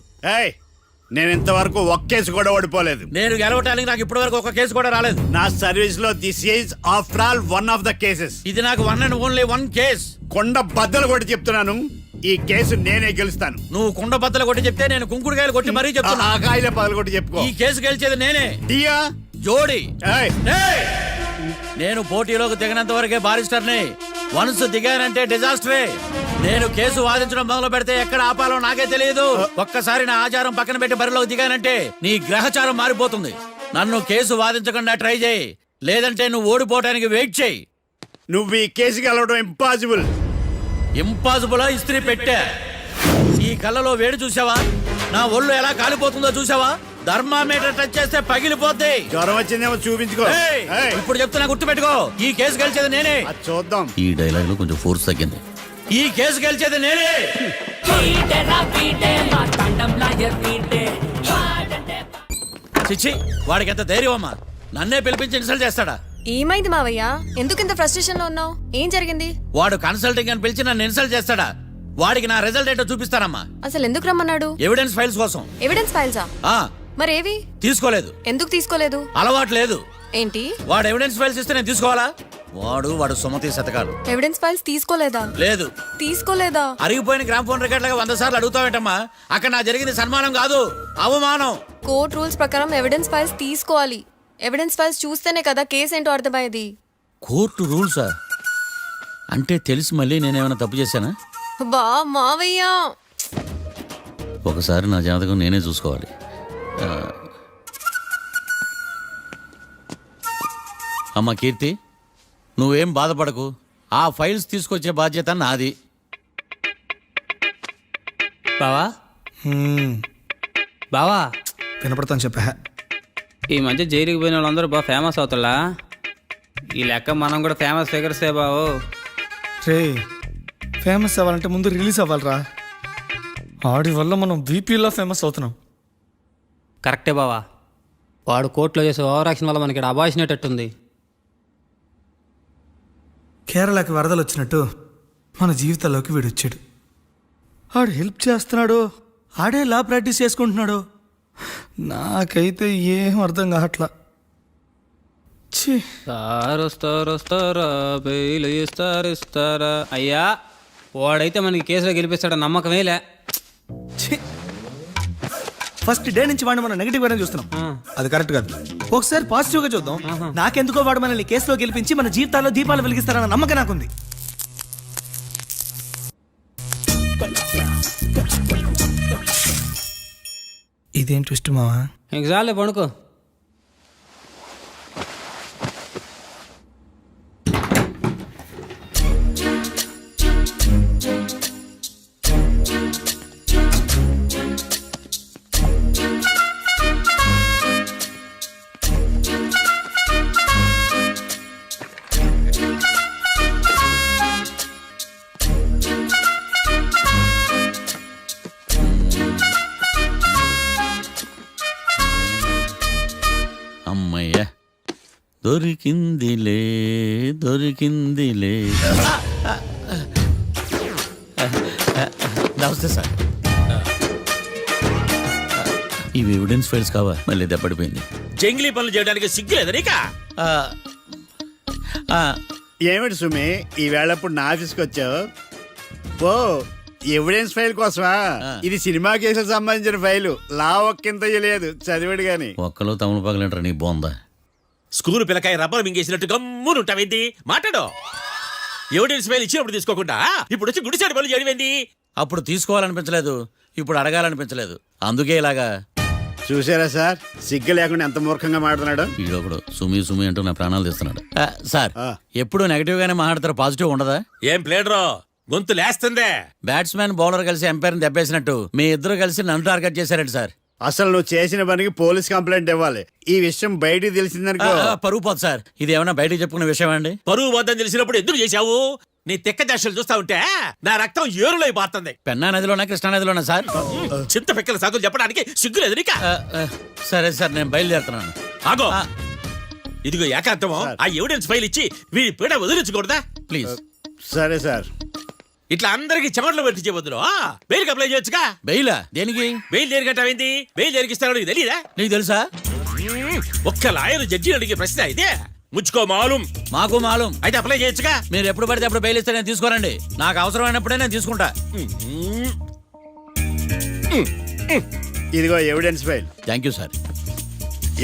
నేను ఇంతవరకు ఒక్క కేసు కూడా ఓడిపోలేదు. నేను గెలవటానికి నాకు ఇప్పటి వరకు ఒక కేసు కూడా రాలేదు. నా సర్వీస్ లో this is after all one of the cases. ఇది నాకు one and only one case. కొండ బద్దలు కొట్టి చెప్తున్నాను, ఈ కేసు నేనే గెలుస్తాను. నువ్వు కుండ బద్దలు కొట్టి చెప్తే నేను కుంకుడుకాయలు కొట్టి మరీ చెప్తున్నా. ఆ కాయలే పగలు కొట్టి చెప్పుకో. ఈ కేసు గెలిచేది నేనే. దియా జోడి. నేను పోటీలోకి దిగినంత వరకే బారిస్టర్ని. వన్స్ దిగానంటే డిజాస్టరే. నేను కేసు వాదించడం మొదలు పెడితే ఎక్కడ ఆపాలో నాకే తెలియదు. ఒక్కసారి నా ఆచారం పక్కన పెట్టి బరిలోకి దిగానంటే నీ గ్రహచారం మారిపోతుంది. నన్ను కేసు వాదించకుండా ట్రై చేయి, లేదంటే నువ్వు ఓడిపోవడానికి వెయిట్ చేయి. నువ్వు ఈ కేసు గెలవడం ఇంపాసిబుల్. ఇంపాసిబుల్ ఇస్త్రీ పెట్టా. ఈ కళ్ళలో వేడి చూసావా? నా ఒళ్ళు ఎలా కాలిపోతుందో చూసావా? థర్మామీటర్ టచ్ చేస్తే పగిలిపోద్ది. జ్వరం వచ్చిందేమో చూపించుకో. ఇప్పుడు చెప్తున్నా, గుర్తు పెట్టుకో. ఈ కేసు గెలిచేది నేనే. చూద్దాం. ఈ డైలాగ్ లో కొంచెం ఫోర్స్ తగ్గింది. ఈ కేసు గెలిచేది నేనే. చిచ్చి, వాడికి ఎంత ధైర్యం అమ్మా! నన్నే పిలిపించి ఇన్సల్ట్ చేస్తాడా? ఏమైంది మావయ్య? ఎందుకు ఇంత ఫ్రస్ట్రేషన్ లో ఉన్నావు? ఏం జరిగింది? వాడు కన్సల్టింగ్ అని పిలిచి నన్ను ఇన్సల్ట్ చేస్తాడా? వాడికి నా రిజల్ట్ ఏంటో చూపిస్తానమ్మా. అసలు ఎందుకు రమ్మన్నాడు? ఎవిడెన్స్ ఫైల్స్ కోసం. ఎవిడెన్స్ ఫైల్సా? మరేవి? తీసుకోలేదు. ఎందుకు తీసుకోలేదు? అలవాటు లేదు. ఏంటి? వాడు ఎవిడెన్స్ ఫైల్స్ ఇస్తే నేను తీసుకోవాలా? వాడు సుమతి శతకాలు. ఎవిడెన్స్ ఫైల్స్ తీసుకోలేదా? లేదు. తీసుకోలేదా? అరిగిపోయిన గ్రామ్ ఫోన్ రికార్డులుగా 100 సార్లు అడుగుతావేంటమ్మా? అక్కడ నా జరిగింది సన్మానం కాదు, అవమానం. కోర్ట్ రూల్స్ ప్రకారం ఎవిడెన్స్ ఫైల్స్ తీసుకోవాలి. ఎవిడెన్స్ ఫైల్స్ చూస్తేనే కదా కేసు ఏంటో అర్థమయ్యేది. కోర్టు రూల్సా? అంటే తెలిసి మళ్ళీ నేనేమైనా తప్పు చేశానా? బా మావయ్య, ఒకసారి నా జాతకం నేనే చూసుకోవాలి. అమ్మ కీర్తి, నువ్వేం బాధపడకు. ఆ ఫైల్స్ తీసుకొచ్చే బాధ్యత నాది. బావా బావా వినపడతాను చెప్పా. ఈ మధ్య జైలుకి పోయిన వాళ్ళందరూ బాగా ఫేమస్ అవుతారా? ఈ లెక్క మనం కూడా ఫేమస్ ఫిగర్సే బావు. రే, ఫేమస్ అవ్వాలంటే ముందు రిలీజ్ అవ్వాలిరా. ఆడి వల్ల మనం బీపీలో ఫేమస్ అవుతున్నాం. కరెక్టే బావా. వాడు కోర్టులో చేసే ఓవర్ యాక్షన్ వల్ల మనకి అబాయిసినట్టుంది. కేరళకి వరదలు వచ్చినట్టు మన జీవితాల్లోకి వీడు వచ్చాడు. ఆడు హెల్ప్ చేస్తున్నాడు, ఆడే లా ప్రాక్టీస్ చేసుకుంటున్నాడు. నాకైతే ఏం అర్థం కావట్లా. వస్తారా బెయిల్ ఇస్తారా? అయ్యా, వాడైతే మనకి కేసులో గెలిపిస్తాడు నమ్మకమేలే. ఫస్ట్ డే నుంచి వాడిని మనం నెగిటివ్ గానే చూస్తున్నాం. అది కరెక్ట్ కాదు. ఒకసారి పాజిటివ్ గా చూద్దాం. నాకెందుకో వాడు మనల్ని కేసులో గెలిపించి మన జీవితాల్లో దీపాలు వెలిగిస్తారన్న నమ్మకం నాకుంది. ఇదేం ట్విస్ట్ మావా? చాలే పడుకో. అమ్మయ్య, దొరికిందిలే. నమస్తే సార్. ఇవి ఎవిడెన్స్ ఫైల్స్ కావా? మళ్ళీ దెబ్బడిపోయింది. జంగిలీ పనులు చేయడానికి సిగ్గు లేదా నీకా? ఏమిటి సుమి, ఈ వేళప్పుడు నా ఆఫీస్కి వచ్చావు? ఓ, ఎవిడెన్స్ ఫైల్ కోసమా? ఇది సినిమా కేసులకు సంబంధించిన ఫైలు. లా ఒక్కింత లేదు, చదివాడు గాని. ఒక్కలో తమలు పగలంటారా? నీ బాగుందా? స్కూల్ పిల్లకాయ రబ్బర్ మింగేసినట్టు గమ్మునుంటావేంది? మాట్లాడు. ఎవిడెన్స్ ఫైల్ ఇచ్చినప్పుడు తీసుకోకుండా ఇప్పుడు వచ్చి గుడిసాడు పనులు చేయడమేంది? అప్పుడు తీసుకోవాలనిపించలేదు, ఇప్పుడు అడగాలనిపించలేదు, అందుకే ఇలాగా. చూసారా సార్, సిగ్గు లేకుండా ఎంత మూర్ఖంగా మాట్లాడుతున్నాడు. ఈడొకడు సుమి అంటూ నా ప్రాణాలు తీస్తున్నాడు. సార్, ఎప్పుడు నెగటివ్ గానే మాట్లాడతారు, పాజిటివ్ ఉండదా? ఏం ప్లేడరో గొంతు లేస్తుందే. బ్యాట్స్మెన్ బౌలర్ కలిసి ఎంపైర్ని దెబ్బేసినట్టు మీ ఇద్దరు కలిసి నన్ను టార్గెట్ చేశారండి సార్. అసలు నువ్వు చేసిన పనికి పోలీస్ కంప్లైంట్ ఇవ్వాలి. ఈ విషయం బయటికి తెలిసిందనుకో పరువు పోదు సార్. ఇది ఏమైనా బయటికి చెప్పుకునే విషయం అండి? పరువు వద్దని తెలిసినప్పుడు ఎందుకు చేశావు? నీ తెక్క దశలు చూస్తా ఉంటే నా రక్తం ఏరులై పారుతుంది. పెన్నా నదిలోనా కృష్ణా నదిలోనా సార్? చింత పిక్కల సాగులు చెప్పడానికి సిగ్గులేదు నీకా? సరే సార్, నేను బయలుదేరుతున్నాను. ఆగో, ఇదిగో ఏకాంతమో ఆ ఎవిడెన్స్ ఫైల్ ఇచ్చి వీడి పీడ వదిలించకూడదా? ప్లీజ్. సరే సార్. ఇట్లా అందరికి చెమటలు పెట్టి చేయవద్దు. బెయిల్కి అప్లై చేయొచ్చుగా. బెయిలా? దేనికి? బెయిల్ దేనికంటావేంది? బెయిల్ దేనికిస్తారో నీకు తెలియదా? నీకు తెలుసా? ఒక్క లాయర్ జడ్జి అడిగే ప్రశ్న ఇదే. ముచ్చుకో మాలూం. మాకు మాలూం. అయితే అప్లై చేయొచ్చుగా. మీరు ఎప్పుడు పడితే అప్పుడు బెయిల్ ఇస్తే నేను తీసుకోరండి. నాకు అవసరమైనప్పుడే నేను తీసుకుంటా. ఇదిగో evidence file. Thank you sir.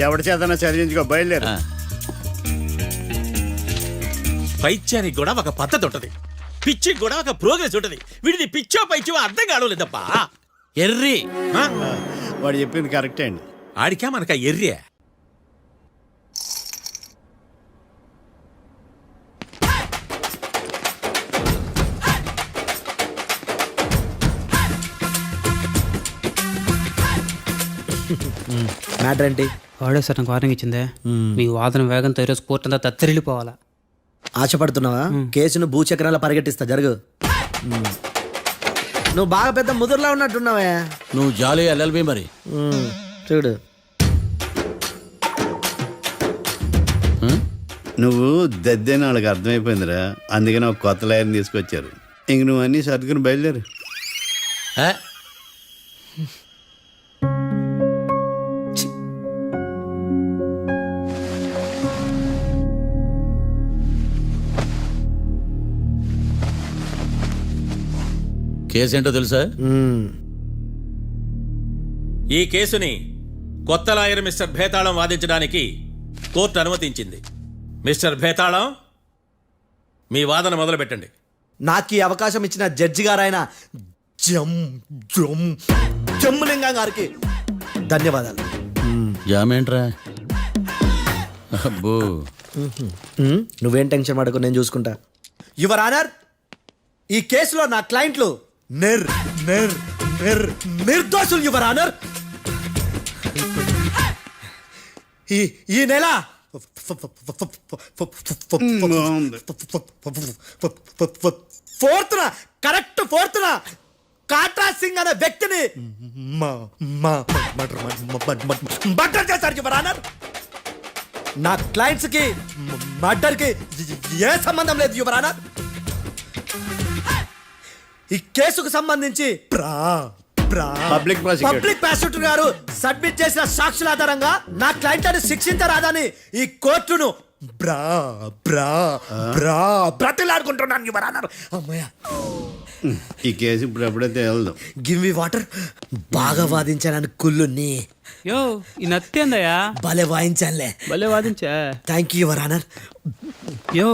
ఎవరి చేతనా చదివించుకో, బయలుదేరు. పైత్యానికి కూడా ఒక పద్ధతి ఉంటది, పిచ్చికి కూడా ఒక ప్రోగ్రెస్ ఉంటది. వీడిది పిచ్చో పైచో అర్థం కావలేదప్పా. ఎర్రి. వాడు చెప్పింది కరెక్టే అండి. ఆడికా మనక ఎర్రే. మ్యాటర్ ఏంటి? వాడే సార్ నాకు వార్నింగ్ ఇచ్చిందే. మీ వాదన వేగంతో ఈరోజు కోర్టు అంతా తత్తరిల్లిపోవాలా. ఆశపడుతున్నావా? కేసును భూచక్రాల పరిగెట్టిస్తా, జరుగు. నువ్వు బాగా పెద్ద ముదురులా ఉన్నట్టున్నావే. నువ్వు జాలి ఎల్ఎల్బి మరి. చూడు, నువ్వు దద్దని వాళ్ళకి అర్థమైపోయిందిరా. అందుకని ఒక కొత్త లాయర్ని తీసుకొచ్చారు. ఇంక నువ్వు అన్నీ సర్దుకుని బయలుదేరు. కేసు ఏంటో తెలుసా? ఈ కేసుని కొత్త లాయర్ మిస్టర్ భేతాళం వాదించడానికి కోర్టు అనుమతించింది. మిస్టర్ భేతాళం, మీ వాదన మొదలు పెట్టండి. నాకు ఈ అవకాశం ఇచ్చిన జడ్జి గారైన జమ్ములింగం గారికి ధన్యవాదాలు. జామేంట్రా? అబ్బో, నువ్వేం టెన్షన్ పడకు, నేను చూసుకుంటా. యువర్ ఆనర్, ఈ కేసులో నా క్లయింట్లు నిర్దోషులు యువర్ ఆనర్. ఈ నెల ఫోర్త్న కాట్రా సింగ్ అనే వ్యక్తిని మర్డర్ చేశారు యువర్ ఆనర్. నా క్లయింట్స్ కి మర్డర్ కి ఏ సంబంధం లేదు యువర్ ఆనర్. ఈ కేసుకు సంబంధించి పబ్లిక్ ప్రాసిక్యూటర్ గారు సబ్మిట్ చేసిన సాక్షుల ఆధారంగా నా క్లయింట్ అని శిక్షించరాదని ఈ కోర్టును బ్రతిలాడుకుంటున్నాను యువర్ ఆనర్. అమ్మయ్య, ఈ కేసు ఇప్పుడు ఎప్పుడైతే వెళ్దాం. Give me water. బాగా వాదించానని కుళ్ళుని యో ఈ నత్తేందయ్యా? భలే వాయించానులే. భలే వాదించా. Thank you your honour. యో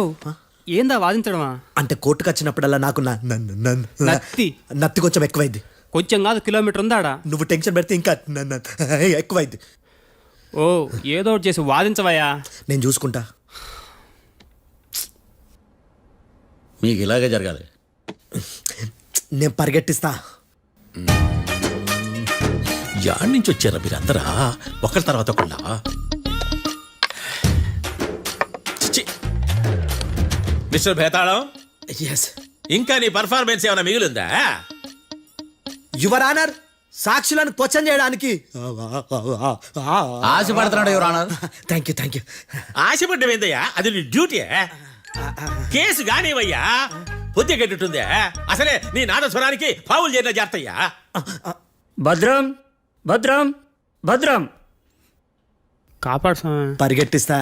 ఏందా వాదించడమా? అంటే కోర్టుకు వచ్చినప్పుడల్లా నాకు నత్తి కొంచెం ఎక్కువైంది. కొంచెం కాదు, కిలోమీటర్ ఉందాడా. నువ్వు టెన్షన్ పెడితే ఇంకా ఎక్కువైంది. ఓ ఏదో ఒకటి చేసి వాదించవయ్యా. నేను చూసుకుంటా. మీకు ఇలాగే జరగాలి. నేను పరిగెట్టిస్తా. యాడ్ నుంచి వచ్చారా మీరందరా ఒకరి తర్వాత ఒకళ్ళ? మిస్టర్ భేతాళం, ఇంకా నీ పర్ఫార్మెన్స్ ఏమైనా మిగిలిందా? యువర్ ఆనర్, సాక్షులను క్వశ్చన్ చేయడానికి ఆశపడుతున్నాడు యువర్ ఆనర్. Thank you. ఆశపడ్డం ఏందయ్యా? అది నీ డ్యూటీ. కేసు గానివయ్యా, బుద్ధి గట్టుందే. అసలే నీ నాదస్వరానికి పావులు చేరిన జాగ్రత్తయ్యా. భద్రం భద్రం భద్రం కాపాడు. పరిగెట్టిస్తా.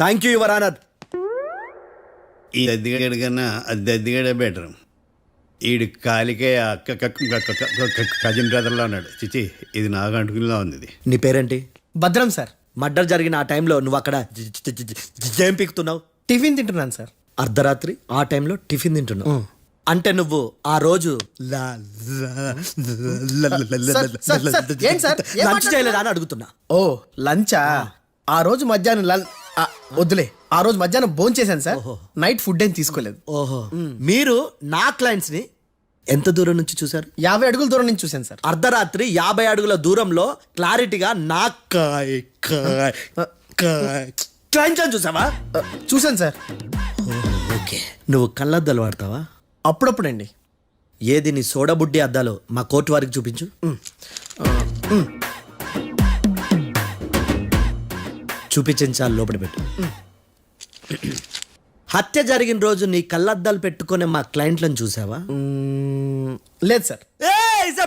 Thank you your honour. ఈ దద్దిగాడి కన్నా అది దద్దిగాడే బెటర్. ఈడు కాలికే కజిన్ బ్రదర్లో ఉన్నాడు. చిచి, ఇది నాకు అంటుకునిలా ఉంది. ఇది నీ పేరేంటి? భద్రం సార్. మర్డర్ జరిగిన ఆ టైంలో నువ్వు అక్కడ ఏం పీకుతున్నావు? టిఫిన్ తింటున్నాను సార్. అర్ధరాత్రి ఆ టైంలో టిఫిన్ తింటున్నావు అంటే నువ్వు ఆ రోజు లంచ్ చేయలేదా అని అడుగుతున్నా. ఓ లంచా? ఆ రోజు మధ్యాహ్నం వద్దులే, ఆ రోజు మధ్యాహ్నం భోజనం చేశాను సార్. నైట్ ఫుడ్ ఏం తీసుకోలేదు. ఓహో, మీరు నా క్లయింట్స్ ని ఎంత దూరం నుంచి చూసారు? 50 అడుగుల దూరం నుంచి చూశాను సార్. అర్ధరాత్రి 50 అడుగుల దూరంలో క్లారిటీగా నా క్లయింట్స్ అని చూసావా? చూశాను సార్. ఓకే, నువ్వు కళ్ళద్దాలు వాడతావా? అప్పుడప్పుడండి. ఏది నీ సోడబుడ్డి అద్దాలు మా కోర్టు వారికి చూపించు. చూపించాలి, లోపల పెట్టు. హత్య జరిగిన రోజు నీ కళ్ళద్దాలు పెట్టుకునే మా క్లయింట్లను చూసావా? లేదు sir.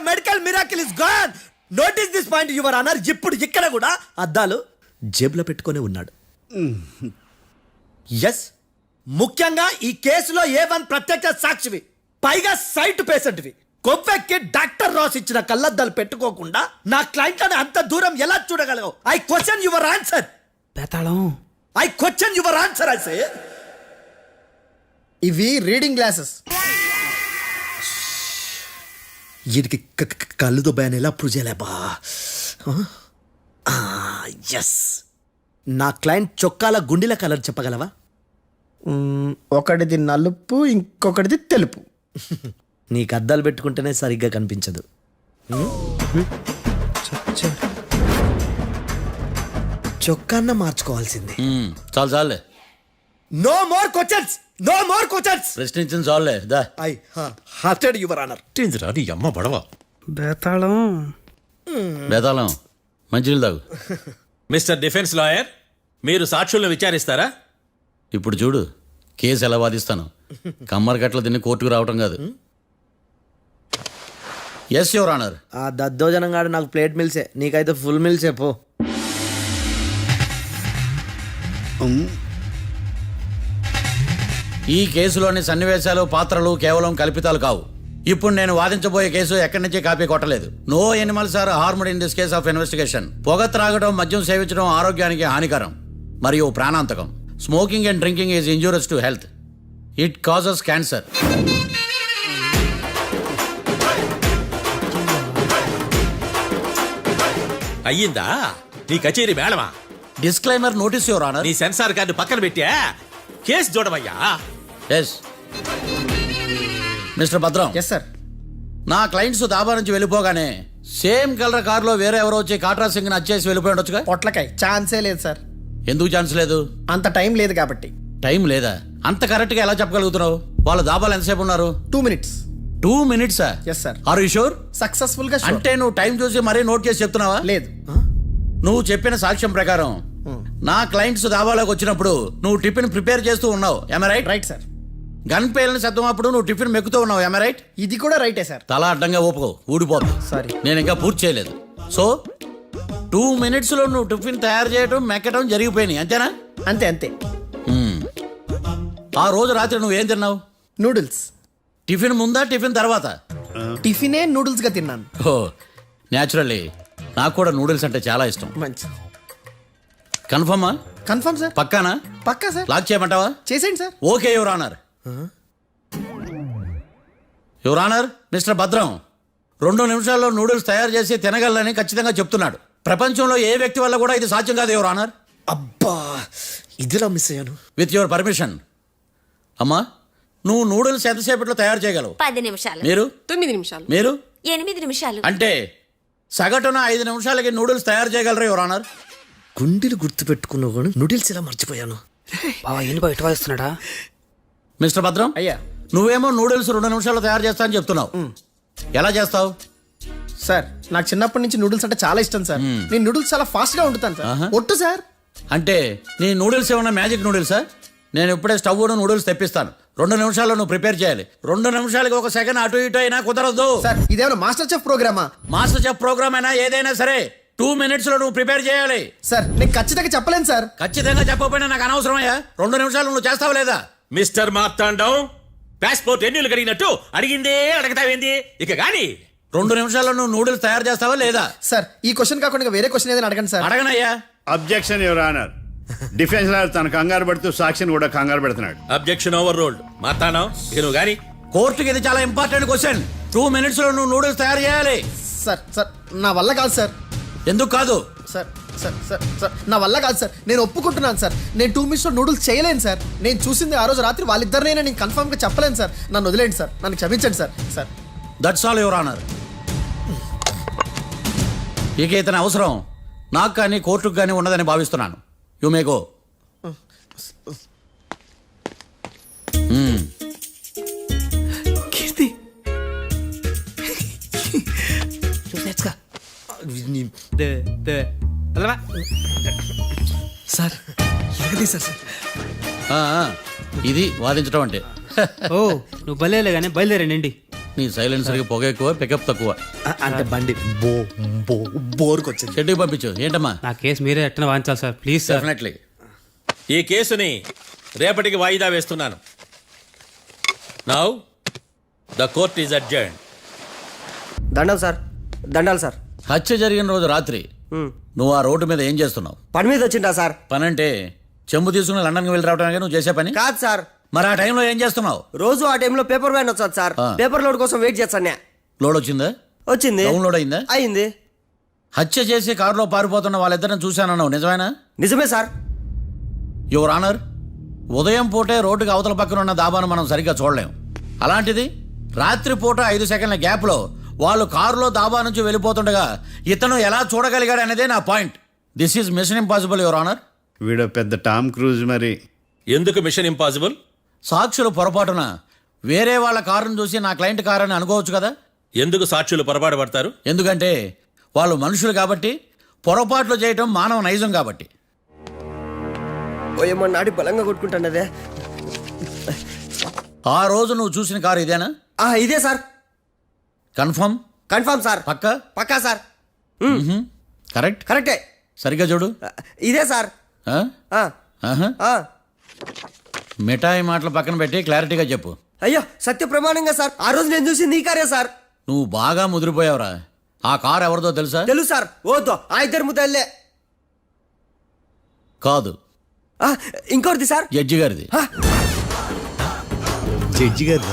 Medical miracle is gone. Notice this point your honour. ఇప్పుడు ఇక్కడ కూడా అద్దాలు జేబులో పెట్టుకొని ఉన్నాడు. ఎస్, ముఖ్యంగా ఈ కేసులో A1 ప్రత్యక్ష సాక్షివి, పైగా సైట్ పేషెంట్వి. కొవ్వెక్కి డాక్టర్ రాస్ ఇచ్చిన కళ్ళద్దాలు పెట్టుకోకుండా నా క్లయింట్లని అంత దూరం ఎలా చూడగలవు? I question your answer. బేతాళం, I question your answer. I say ఇవి రీడింగ్ గ్లాసెస్. వీటికి కళ్ళు దుబ్బాయని ఎలా ప్రూవ్ చేయలేబా? ఎస్, నా క్లయింట్ చొక్కాల గుండెల కలర్ చెప్పగలవా? ఒకటిది నలుపు, ఇంకొకటిది తెలుపు. నీకు అద్దాలు పెట్టుకుంటేనే సరిగ్గా కనిపించదు. చొక్కాన్న మార్చుకోవాల్సింది. చాలు చాలే. No more questions, no more questions. ప్రశ్నించిన చాలులే. దా. I hearted your honour. నీ అమ్మ పడవ. బేతాళం బేతాళం, మంచినీళ్ళు తాగు. మిస్టర్ డిఫెన్స్ లాయర్, మీరు సాక్షులను విచారిస్తారా? ఇప్పుడు చూడు కేసు ఎలా వాదిస్తాను. కమ్మరి కట్ల తిని కోర్టుకు రావటం కాదు. Yes your honour. ఆ దద్దోజనం గాడు నాకు ప్లేట్ మిల్సే, నీకైతే ఫుల్ మిల్సే పో. ఈ కేసులోని సన్నివేశాలు పాత్రలు కేవలం కల్పితాలు కావు. ఇప్పుడు నేను వాదించబోయే కేసు ఎక్కడి నుంచి కాపీ కొట్టలేదు. No animals are harmed in this case of investigation. పొగ త్రాగడం, మద్యం సేవించడం ఆరోగ్యానికి హానికరం మరియు ప్రాణాంతకం. Smoking and drinking is injurious to health. It causes cancer. అయ్యిందా నీ కచేరీ మేడమా? Disclaimer notice your honour. నీ సెన్సార్ కార్డు పక్కన పెట్టా కేసు చూడమయ్యా. Yes mister Bhadram. Yes sir. నా క్లయింట్స్ దాబా నుంచి వెళ్ళిపోగానే సేమ్ కలర్ కారులో వేరే ఎవరో వచ్చి కాట్రా సింగ్ వచ్చేసి వెళ్ళిపోయి ఉండొచ్చుగా. పొట్లకాయ ఛాన్సే లేదు సార్. ఎందుకు ఛాన్స్ లేదు? అంత టైం లేదు కాబట్టి. టైం లేదా? అంత కరెక్ట్ గా ఎలా చెప్పగలుగుతున్నావు? వాళ్ళు దాబాలు ఎంతసేపు ఉన్నారు? 2 minutes. 2 minutes? Yes sir. Are you sure? Successful గా అంటే నువ్వు టైం చూసి మరీ నోట్ చేసి చెప్తున్నావా? లేదు. నువ్వు చెప్పిన సాక్ష్యం ప్రకారం నా క్లయింట్స్ దాబాలోకి వచ్చినప్పుడు నువ్వు టిఫిన్ ప్రిపేర్ చేస్తూ ఉన్నావు. ఎమ రైట్? Right sir. గన్ పేలిన శబ్దం అప్పుడు నువ్వు టిఫిన్ మెక్కుతూ ఉన్నావు. ఎమ రైట్? ఇది కూడా రైటే సార్. తల అడ్డంగా ఊపుకో, ఊడిపోదు. సారీ, నేను ఇంకా పూర్తి చేయలేదు. సో 2 minutes లో నువ్వు టిఫిన్ తయారు చేయడం మెక్కడం జరిగిపోయినాయి, అంతేనా? అంతే అంతే. ఆ రోజు రాత్రి నువ్వు ఏం తిన్నావు? నూడిల్స్. టిఫిన్ ముందా టిఫిన్ తర్వాత? టిఫినే నూడిల్స్ గా తిన్నాను. ఓ న్యాచురల్లీ నాకు కూడా నూడిల్స్ అంటే చాలా ఇష్టం. మంచి. కన్ఫర్మా? Confirm sir. పక్కానా? పక్కా సార్. లాక్ చేయమంటావా? చేసేయండి సార్. Okay your honour. Your honour, mister Bhadram 2 నిమిషాల్లో నూడిల్స్ తయారు చేసి తినగలని ఖచ్చితంగా చెప్తున్నాడు. ప్రపంచంలో ఏ వ్యక్తి వల్ల కూడా ఇది సాధ్యం కాదు యువర్ ఆనర్. అబ్బా, ఇదిలా మిస్ అయ్యాను. With your permission. అమ్మా, నువ్వు నూడిల్స్ ఎంతసేపట్లో తయారు చేయగలవు? 10 నిమిషాలు. మీరు? 9 నిమిషాలు. మీరు? 8 నిమిషాలు. అంటే సగటున 5 నిమిషాలకి నూడిల్స్ తయారు చేయగలరా యువర్ ఆనర్? గుండెలు గుర్తు పెట్టుకున్నావు కానీ నూడిల్స్ ఇలా మర్చిపోయాను. బయట వాయిస్తున్నాడా? మిస్టర్ భద్రం, అయ్యా, నువ్వేమో నూడిల్స్ 2 నిమిషాల్లో తయారు చేస్తా అని చెప్తున్నావు. ఎలా చేస్తావు? సార్ నాకు చిన్నప్పటి నుంచి నూడిల్స్ అంటే చాలా ఇష్టం సార్. నేను నూడిల్స్ చాలా ఫాస్ట్ గా వండుతాను సార్. ఒట్టు సార్. అంటే నీ నూడిల్స్ ఏమన్నా మ్యాజిక్ నూడిల్సా? నేను ఇప్పుడే స్టవ్ నూడిల్స్ తెప్పిస్తాను. 2 నిమిషాల్లో నువ్వు ప్రిపేర్ చేయాలి. 2 నిమిషాలకి 1 సెకండ్ అటు ఇటు అయినా కుదరదు. సార్ ఇదేమైనా మాస్టర్ చెఫ్ ప్రోగ్రామా? మాస్టర్ చెఫ్ ప్రోగ్రామ్ అయినా ఏదైనా సరే 2 minutes లో నువ్వు ప్రిపేర్ చేయాలి. సార్ నేను ఖచ్చితంగా చెప్పలేను సార్. ఖచ్చితంగా చెప్పకపోయినా నాకు అనవసరమయ్యా. 2 నిమిషాలు నువ్వు చేస్తావా లేదా? మిస్టర్ మార్తాండం, పాస్పోర్ట్ ఎన్నిళ్ళు కడిగినట్టు అడిగిందే అడగతావేంది? ఇక గాని 2 నిమిషాల్లో నువ్వు నూడిల్స్ తయారు చేస్తావా లేదా? సార్ ఈ క్వశ్చన్ కాకుండా వేరే క్వశ్చన్ ఏదైనా అడగండి సార్. అడగనయ్యా. Objection your honour. Defence lawyer తన కంగారు పడుతూ సాక్షిని కూడా కంగారు పెడుతున్నాడు. Objection over ruled. మార్తాండం, ఇక నువ్వు గాని. కోర్టుకి ఇది చాలా ఇంపార్టెంట్ క్వశ్చన్. 2 minutes లో నువ్వు నూడిల్స్ తయారు చేయాలి. సార్ సార్ నా వల్ల కాదు సార్. ఎందుకు కాదు? సార్ సార్ సార్ సార్ నా వల్ల కాదు సార్. నేను ఒప్పుకుంటున్నాను సార్. నేను 2 minutes లో నూడిల్స్ చేయలేను సార్. నేను చూసింది ఆ రోజు రాత్రి వాళ్ళిద్దరినైనా నేను కన్ఫర్మ్ గా చెప్పలేను సార్. నన్ను వదిలేండి సార్. నన్ను క్షమించండి sir. Sir that's all your honour. ఇక ఇతని అవసరం నాకు కానీ కోర్టుకు కానీ ఉండదని భావిస్తున్నాను. You may go. Keerthi sir sir. ఇది వాదించడం అంటే. ఓ నువ్వు బయలుదేరలే కానీ బయలుదేరండి. నీ సైలెన్సర్కి పొగ ఎక్కువ, పికప్ తక్కువ. అంటే బండి బోర్కి వచ్చింది. షెడ్యూల్ పంపించు. ఏంటమ్మా? నా కేసు మీరే ఎట్టన వాయించాలి సార్, ప్లీజ్ సార్. డెఫినెట్లీ. ఈ కేసుని రేపటికి వాయిదా వేస్తున్నాను. Now the court is adjourn. దండాలి సార్. దండాలి సార్. హత్య జరిగిన రోజు రాత్రి నువ్వు ఆ రోడ్డు మీద ఏం చేస్తున్నావు? పని మీద వచ్చిందా సార్? పని అంటే చెంబు తీసుకుని లండన్కి వెళ్ళి రావడానికి నువ్వు చేసే పని కాదు సార్. మరి ఆ టైంలో ఏం చేస్తున్నావు? రోజు ఆ టైంలో పేపర్ వ్యాన్ వచ్చాది సార్. పేపర్ లోడ్ కోసం వెయిట్ చేస్తాను. లోడ్ వచ్చిందా? వచ్చింది. డౌన్లోడ్ అయిందా? అయింది. హత్య చేసి కారులో పారిపోతున్న వాళ్ళిద్దరిని చూశానన్నావు, నిజమేనా? నిజమే సార్. యువర్ ఆనర్, ఉదయం పూటే రోడ్డుకి అవతల పక్కన ఉన్న దాబాను మనం సరిగ్గా చూడలేం. అలాంటిది రాత్రి పూట 5 సెకండ్ల గ్యాప్లో వాళ్ళు కారులో దాబా నుంచి వెళ్ళిపోతుండగా ఇతను ఎలా చూడగలిగాడు అనేదే నా point. This is mission impossible your honour. వీడు పెద్ద టామ్ క్రూజ్ మరి. ఎందుకు మిషన్ ఇంపాసిబుల్? సాక్షులు పొరపాటున వేరే వాళ్ళ కారును చూసి నా క్లయింట్ కారు అని అనుకోవచ్చు కదా. ఎందుకు సాక్షులు పొరపాటు పడతారు? ఎందుకంటే వాళ్ళు మనుషులు కాబట్టి, పొరపాట్లు చేయటం మానవ నైజం కాబట్టి. ఏమో నాడి బలంగా కొట్టుకుంటానదే. ఆ రోజు నువ్వు చూసిన కారు ఇదేనా? ఇదే సార్. కన్ఫర్మ్? Confirm sir. పక్కా? పక్కా సార్. కరెక్ట్? కరెక్టే. సరిగ్గా చూడు. ఇదే సార్. ఆ? ఆహా. మిఠాయి మాటలు పక్కన పెట్టి క్లారిటీగా చెప్పు. అయ్యో సత్య ప్రమాణంగా సార్ ఆ రోజు నేను చూసింది ఈ కారే సార్. నువ్వు బాగా ముదిరిపోయావురా. ఆ కారు ఎవరిదో తెలుసా? తెలుసు సార్. ఓతో ఆ ఇద్దరు ముద్దల్లే. కాదు, ఇంకోటిది సార్. జడ్జి గారిది. జడ్జి గారు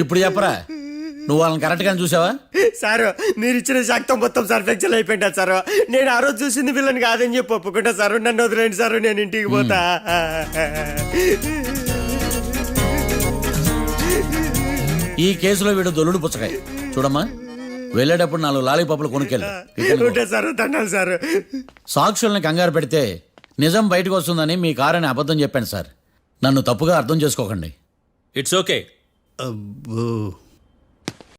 ఇప్పుడు చెప్పరా, నువ్వు వాళ్ళని కరెక్ట్ గా చూసావా? సార్ మీరు ఇచ్చిన శాక్తం మొత్తం సార్ ఫ్లెక్చర్ అయిపోయింటా సార్. నేను ఆ రోజు చూసింది వీళ్ళని కాదని చెప్పి ఒప్పుకుంటా సార్. నన్ను వదిలేండి సార్, నేను ఇంటికి పోతా. ఈ కేసులో వీడు దొల్లుడు పుచ్చకాయ. చూడమ్మా, వెళ్ళేటప్పుడు 4 లాలీపాపులు కొనుక్కెళ్ళు. సార్ దండాలి సార్. సాక్షుల్ని కంగారు పెడితే నిజం బయటకు వస్తుందని మీ కారని అబద్ధం చెప్పాను సార్. నన్ను తప్పుగా అర్థం చేసుకోకండి. It's okay. అబ్బో